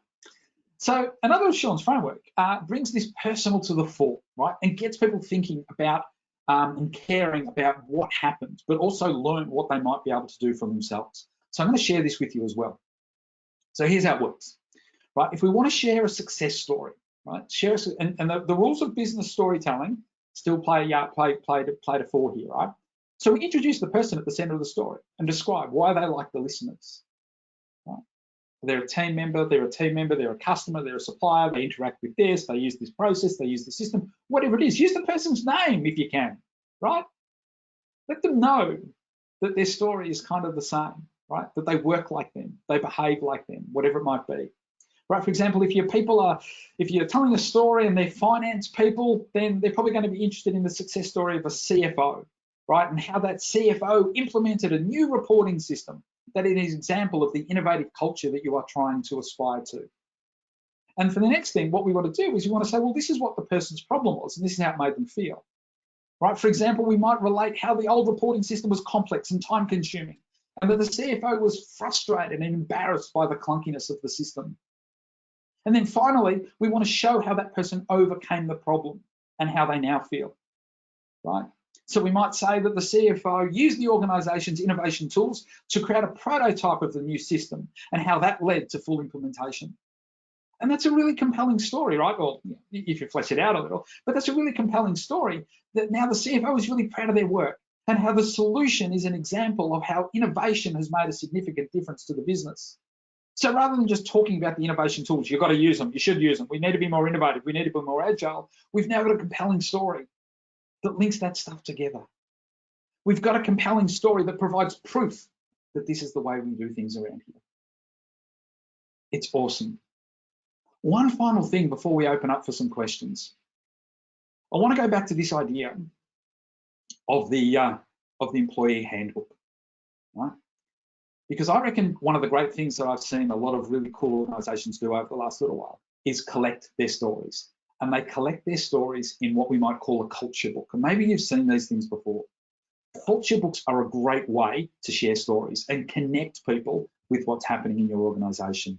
So another of Sean's framework brings this personal to the fore, right? And gets people thinking about and caring about what happened, but also learn what they might be able to do for themselves. So I'm going to share this with you as well. So here's how it works, right? If we want to share a success story, right? The rules of business storytelling still play to fore here, right? So we introduce the person at the center of the story and describe why they like the listeners. Right? They're a team member, they're a customer, they're a supplier, they interact with this, they use this process, they use the system, whatever it is. Use the person's name if you can, right? Let them know that their story is kind of the same, right? That they work like them, they behave like them, whatever it might be. Right? For example, if you're telling a story and they're finance people, then they're probably going to be interested in the success story of a CFO, right? And how that CFO implemented a new reporting system that is an example of the innovative culture that you are trying to aspire to. And for the next thing, what we want to do is we want to say, well, this is what the person's problem was, and this is how it made them feel. Right? For example, we might relate how the old reporting system was complex and time-consuming, and that the CFO was frustrated and embarrassed by the clunkiness of the system. And then finally, we want to show how that person overcame the problem and how they now feel, right? So we might say that the CFO used the organization's innovation tools to create a prototype of the new system and how that led to full implementation. And that's a really compelling story, right? Well, if you flesh it out a little, but that's a really compelling story that now the CFO is really proud of their work and how the solution is an example of how innovation has made a significant difference to the business. So rather than just talking about the innovation tools, you've got to use them, you should use them, we need to be more innovative, we need to be more agile, we've now got a compelling story that links that stuff together. We've got a compelling story that provides proof that this is the way we do things around here. It's awesome. One final thing before we open up for some questions. I want to go back to this idea of the employee handbook, right? Because I reckon one of the great things that I've seen a lot of really cool organizations do over the last little while is collect their stories. And they collect their stories in what we might call a culture book. And maybe you've seen these things before. Culture books are a great way to share stories and connect people with what's happening in your organization.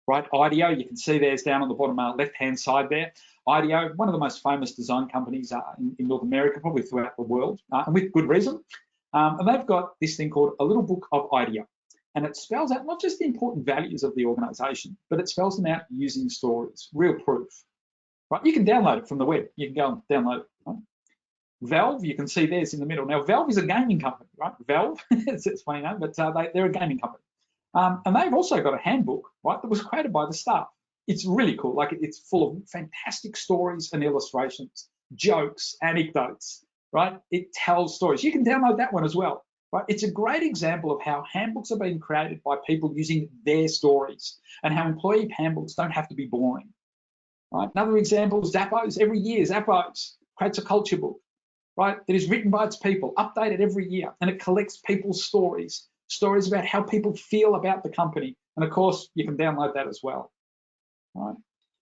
Right, IDEO, you can see there's down on the bottom left-hand side there. IDEO, one of the most famous design companies in North America, probably throughout the world, and with good reason. And they've got this thing called a little book of IDEO. And it spells out not just the important values of the organization, but it spells them out using stories, real proof. Right, you can download it from the web. You can go and download it. Right? Valve, you can see there's in the middle. Now, Valve is a gaming company, right? Valve, it's funny name, but they're a gaming company. And they've also got a handbook, right, that was created by the staff. It's really cool. Like, it's full of fantastic stories and illustrations, jokes, anecdotes, right? It tells stories. You can download that one as well, right? It's a great example of how handbooks are being created by people using their stories and how employee handbooks don't have to be boring, right? Another example, Zappos. Every year, Zappos creates a culture book. right, that is written by its people, updated every year, and it collects people's stories about how people feel about the company. And of course, you can download that as well, right?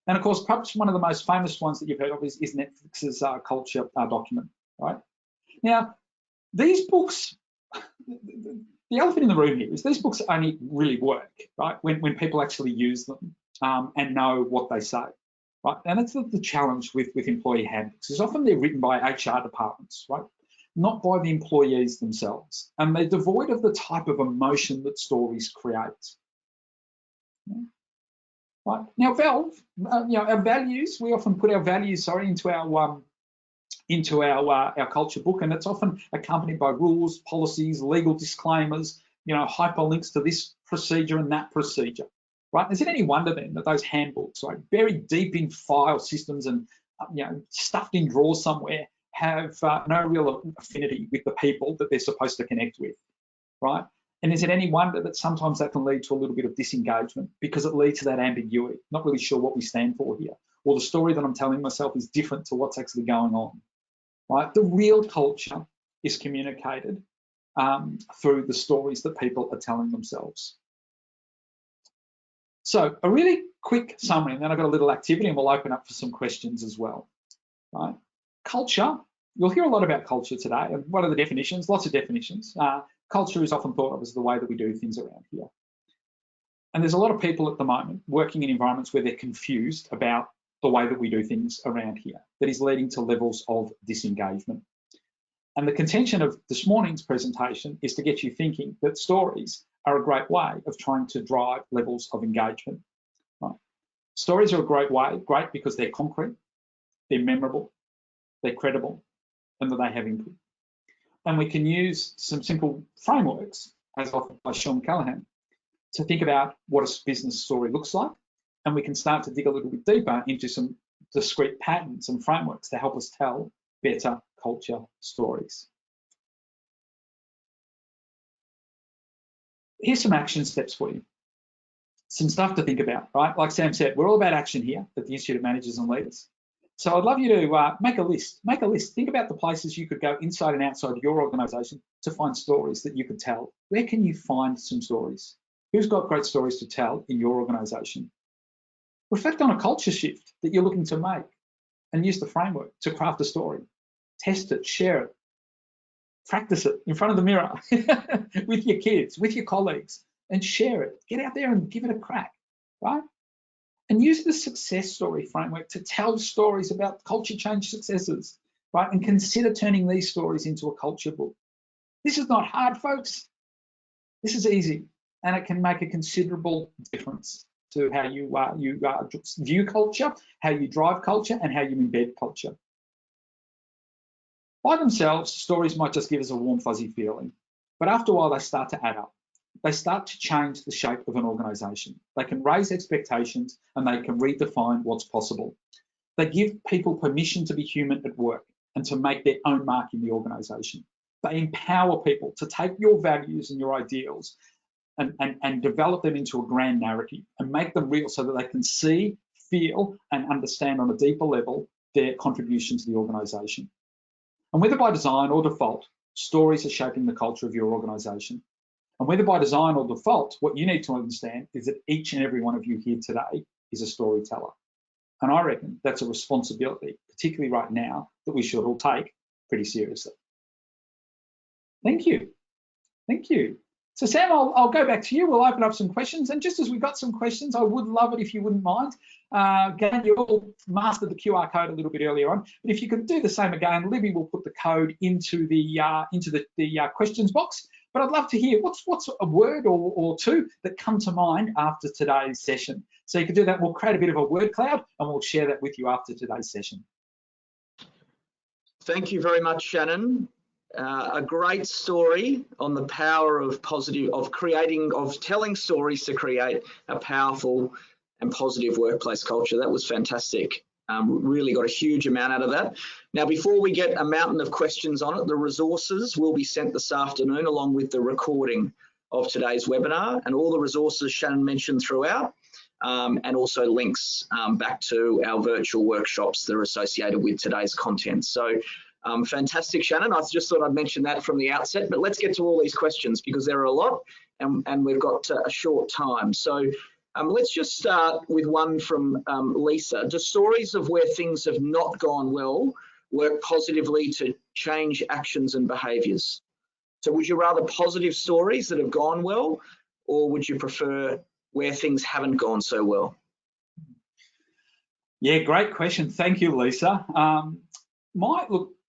And of course, perhaps one of the most famous ones that you've heard of is Netflix's culture document, right? Now, these books, the elephant in the room here is these books only really work, right, when people actually use them and know what they say, right? And that's the challenge with employee handbooks, is often they're written by HR departments, right, not by the employees themselves, and they're devoid of the type of emotion that stories create. Right. Now, Valve, our values, we often put our values, into our culture book, and it's often accompanied by rules, policies, legal disclaimers, hyperlinks to this procedure and that procedure, right? Is it any wonder then that those handbooks, right, buried deep in file systems and stuffed in drawers somewhere, have no real affinity with the people that they're supposed to connect with, right? And is it any wonder that sometimes that can lead to a little bit of disengagement because it leads to that ambiguity, not really sure what we stand for here, or the story that I'm telling myself is different to what's actually going on, right? The real culture is communicated through the stories that people are telling themselves. So a really quick summary, and then I've got a little activity and we'll open up for some questions as well, right? Culture, you'll hear a lot about culture today. And what are the definitions? Lots of definitions. Culture is often thought of as the way that we do things around here. And there's a lot of people at the moment working in environments where they're confused about the way that we do things around here. That is leading to levels of disengagement. And the contention of this morning's presentation is to get you thinking that stories are a great way of trying to drive levels of engagement. Right? Stories are a great because they're concrete, they're memorable, they're credible, and that they have input. And we can use some simple frameworks, as offered by Sean Callahan, to think about what a business story looks like. And we can start to dig a little bit deeper into some discrete patterns and frameworks to help us tell better culture stories. Here's some action steps for you. Some stuff to think about, right? Like Sam said, we're all about action here at the Institute of Managers and Leaders. So I'd love you to make a list. Make a list. Think about the places you could go inside and outside your organisation to find stories that you could tell. Where can you find some stories? Who's got great stories to tell in your organisation? Reflect on a culture shift that you're looking to make and use the framework to craft a story. Test it, share it, practice it in front of the mirror with your kids, with your colleagues, and share it. Get out there and give it a crack, right? And use the success story framework to tell stories about culture change successes, right? And consider turning these stories into a culture book. This is not hard, folks. This is easy, and it can make a considerable difference to how you view culture, how you drive culture, and how you embed culture. By themselves, stories might just give us a warm, fuzzy feeling, but after a while, they start to add up. They start to change the shape of an organisation. They can raise expectations and they can redefine what's possible. They give people permission to be human at work and to make their own mark in the organisation. They empower people to take your values and your ideals and develop them into a grand narrative and make them real so that they can see, feel and understand on a deeper level their contribution to the organisation. And whether by design or default, stories are shaping the culture of your organisation. And whether by design or default, what you need to understand is that each and every one of you here today is a storyteller. And I reckon that's a responsibility, particularly right now, that we should all take pretty seriously. Thank you. Thank you. So Sam, I'll go back to you. We'll open up some questions. And just as we got some questions, I would love it if you wouldn't mind. Again, you all mastered the QR code a little bit earlier on, but if you could do the same again, Libby will put the code into the questions box. But I'd love to hear what's a word or two that come to mind after today's session. So you can do that. We'll create a bit of a word cloud and we'll share that with you after today's session. Thank you very much, Shannon. A great story on the power of telling stories to create a powerful and positive workplace culture. That was fantastic. Really got a huge amount out of that. Now, before we get a mountain of questions on it, the resources will be sent this afternoon along with the recording of today's webinar and all the resources Shannon mentioned throughout, and also links back to our virtual workshops that are associated with today's content. So Fantastic, Shannon. I just thought I'd mention that from the outset, but let's get to all these questions because there are a lot and we've got a short time. So let's just start with one from Lisa. Do stories of where things have not gone well work positively to change actions and behaviours? So would you rather positive stories that have gone well, or would you prefer where things haven't gone so well? Yeah, great question. Thank you, Lisa.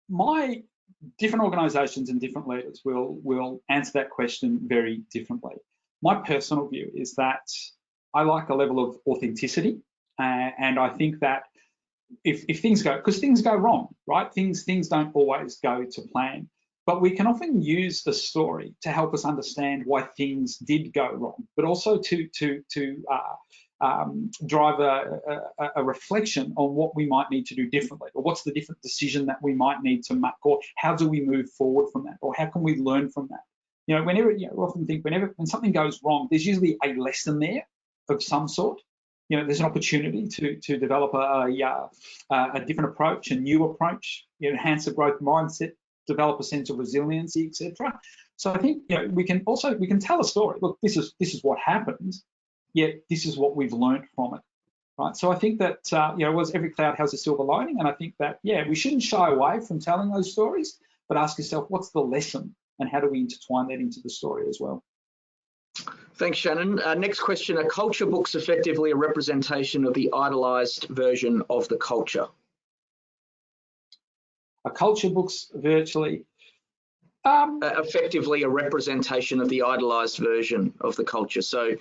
My different organisations and different leaders will answer that question very differently. My personal view is that I like a level of authenticity, and I think that if things go, because things go wrong, right? Things don't always go to plan, but we can often use the story to help us understand why things did go wrong, but also to drive a reflection on what we might need to do differently, or what's the different decision that we might need to make, or how do we move forward from that, or how can we learn from that? You know, whenever, you know, we often think when something goes wrong, there's usually a lesson there of some sort. You know, there's an opportunity to develop a different approach, a new approach, you know, enhance the growth mindset, develop a sense of resiliency, etc. So I think, you know, we can tell a story. Look, this is what happened, yet this is what we've learned from it, right? So I think that you know, every cloud has a silver lining, and I think that, yeah, we shouldn't shy away from telling those stories, but ask yourself, what's the lesson, and how do we intertwine that into the story as well? Thanks, Shannon. Next question: are culture books effectively a representation of the idealised version of the culture? A culture book's virtually effectively a representation of the idealised version of the culture. So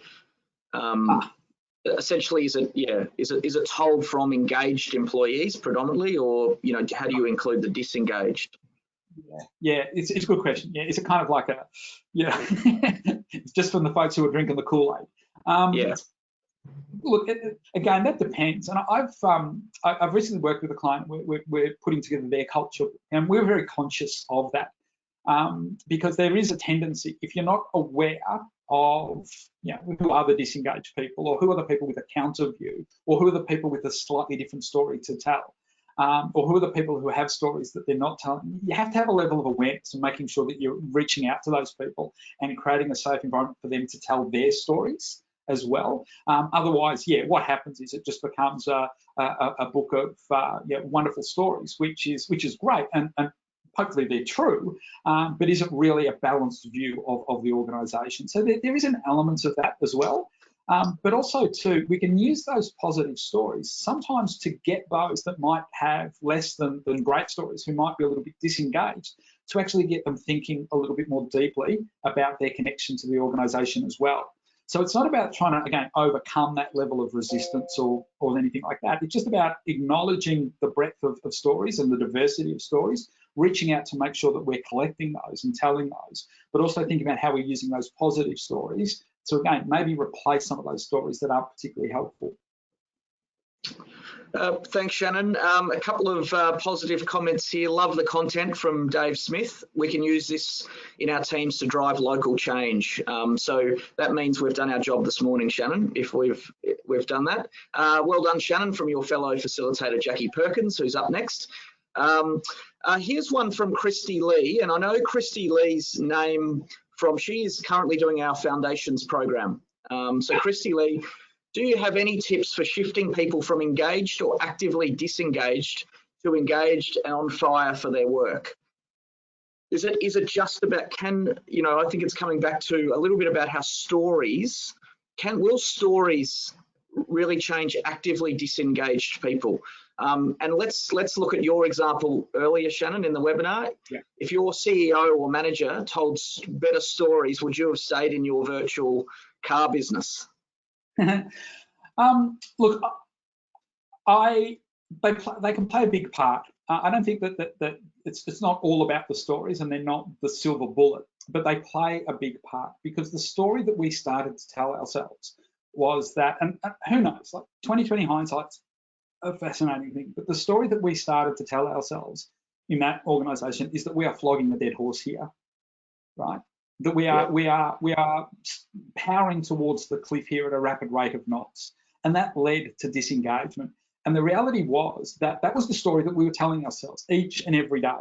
essentially, is it told from engaged employees predominantly, or, you know, how do you include the disengaged? Yeah, it's a good question. Yeah, is it kind of like a, yeah, it's just from the folks who are drinking the Kool-Aid? Yeah. Look, again, that depends. And I've recently worked with a client. We're putting together their culture, and we're very conscious of that, because there is a tendency, if you're not aware of, you know, who are the disengaged people, or who are the people with a counter view, or who are the people with a slightly different story to tell, or who are the people who have stories that they're not telling. You have to have a level of awareness and making sure that you're reaching out to those people and creating a safe environment for them to tell their stories as well. Otherwise, yeah, what happens is it just becomes a book of wonderful stories, which is great, and hopefully they're true, but is it really a balanced view of the organisation? So there is an element of that as well. But also too, we can use those positive stories sometimes to get those that might have less than great stories, who might be a little bit disengaged, to actually get them thinking a little bit more deeply about their connection to the organisation as well. So it's not about trying to, again, overcome that level of resistance or anything like that. It's just about acknowledging the breadth of stories and the diversity of stories, reaching out to make sure that we're collecting those and telling those, but also thinking about how we're using those positive stories to, again, maybe replace some of those stories that aren't particularly helpful. Thanks, Shannon. A couple of positive comments here. Love the content from Dave Smith. We can use this in our teams to drive local change. So that means we've done our job this morning, Shannon, if we've done that. Well done, Shannon, from your fellow facilitator, Jackie Perkins, who's up next. Here's one from Christy Lee, and I know Christy Lee's name from, she is currently doing our foundations program. So Christy Lee, do you have any tips for shifting people from engaged or actively disengaged to engaged and on fire for their work? Is it just about, I think it's coming back to a little bit about how stories, will stories really change actively disengaged people? And let's look at your example earlier, Shannon, in the webinar. Yeah. If your CEO or manager told better stories, would you have stayed in your virtual car business? Look, they can play a big part. I don't think that it's not all about the stories, and they're not the silver bullet, but they play a big part, because the story that we started to tell ourselves was that, and who knows, like 2020 hindsight's a fascinating thing, but the story that we started to tell ourselves in that organisation is that we are flogging a dead horse here, right? That we are powering towards the cliff here at a rapid rate of knots, and that led to disengagement. And the reality was that that was the story that we were telling ourselves each and every day.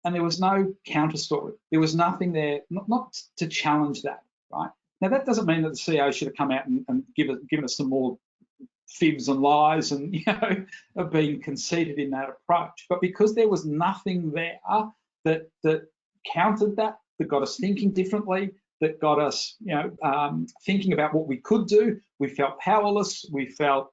and there was no counter story. There was nothing there, not to challenge that, right? Now, that doesn't mean that the CEO should have come out and given us some more fibs and lies and, of being conceited in that approach. But because there was nothing there that countered that got us thinking differently, that got us, thinking about what we could do, we felt powerless, we felt,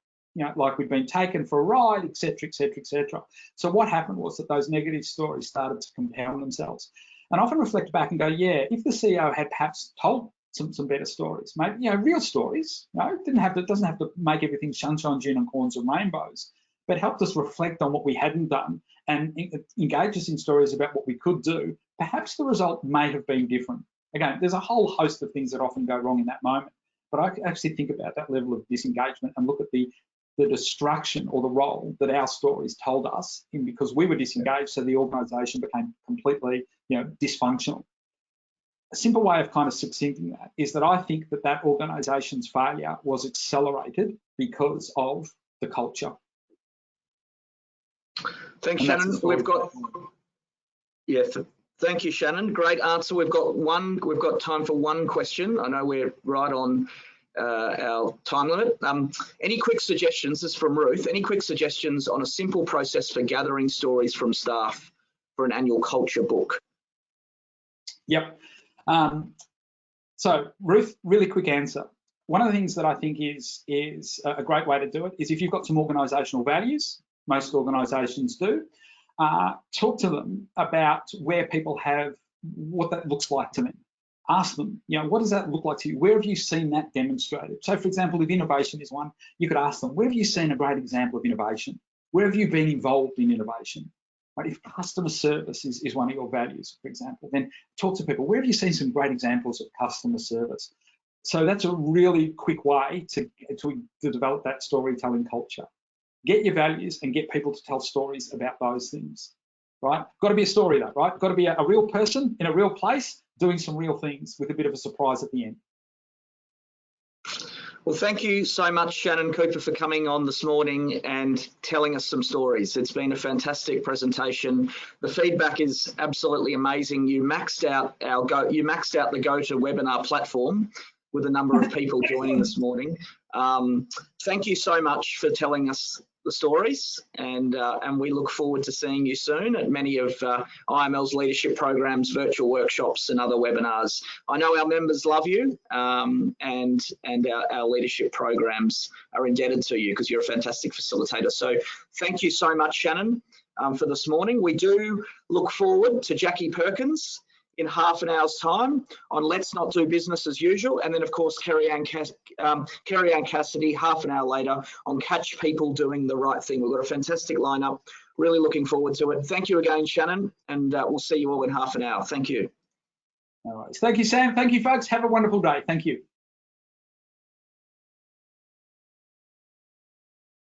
like we'd been taken for a ride, et cetera, et cetera, et cetera. So what happened was that those negative stories started to compound themselves. And I often reflect back and go, yeah, if the CEO had perhaps told some better stories, maybe, real stories, doesn't have to make everything sunshine, unicorns and rainbows, but helped us reflect on what we hadn't done and engage us in stories about what we could do, perhaps the result may have been different. Again, there's a whole host of things that often go wrong in that moment, but I actually think about that level of disengagement and look at the destruction or the role that our stories told us in, because we were disengaged, so the organisation became completely, dysfunctional. A simple way of kind of succincting that is that I think that organisation's failure was accelerated because of the culture. Thanks, Shannon. Thank you, Shannon. Great answer. We've got time for one question. I know we're right on our time limit. Any quick suggestions? This is from Ruth. Any quick suggestions on a simple process for gathering stories from staff for an annual culture book? Yep. So Ruth, really quick answer. One of the things that I think is a great way to do it is if you've got some organisational values, most organisations do, talk to them about where people have, what that looks like to them. Ask them, what does that look like to you? Where have you seen that demonstrated? So for example, if innovation is one, you could ask them, where have you seen a great example of innovation? Where have you been involved in innovation? Right? If customer service is one of your values, for example, then talk to people, where have you seen some great examples of customer service? So that's a really quick way to develop that storytelling culture. Get your values and get people to tell stories about those things, right? Got to be a story though, right? Got to be a real person in a real place doing some real things with a bit of a surprise at the end. Well, thank you so much, Shannon Cooper, for coming on this morning and telling us some stories. It's been a fantastic presentation. The feedback is absolutely amazing. You maxed out the GoToWebinar platform with a number of people joining this morning. Thank you so much for telling us the stories, and we look forward to seeing you soon at many of IML's leadership programs, virtual workshops and other webinars. I know our members love you, and our leadership programs are indebted to you because you're a fantastic facilitator. So thank you so much, Shannon, for this morning. We do look forward to Jackie Perkins in half an hour's time on Let's Not Do Business as Usual. And then, of course, Kerry Ann Cassidy half an hour later on Catch People Doing the Right Thing. We've got a fantastic lineup. Really looking forward to it. Thank you again, Shannon, and we'll see you all in half an hour. Thank you. All right. Thank you, Sam. Thank you, folks. Have a wonderful day. Thank you.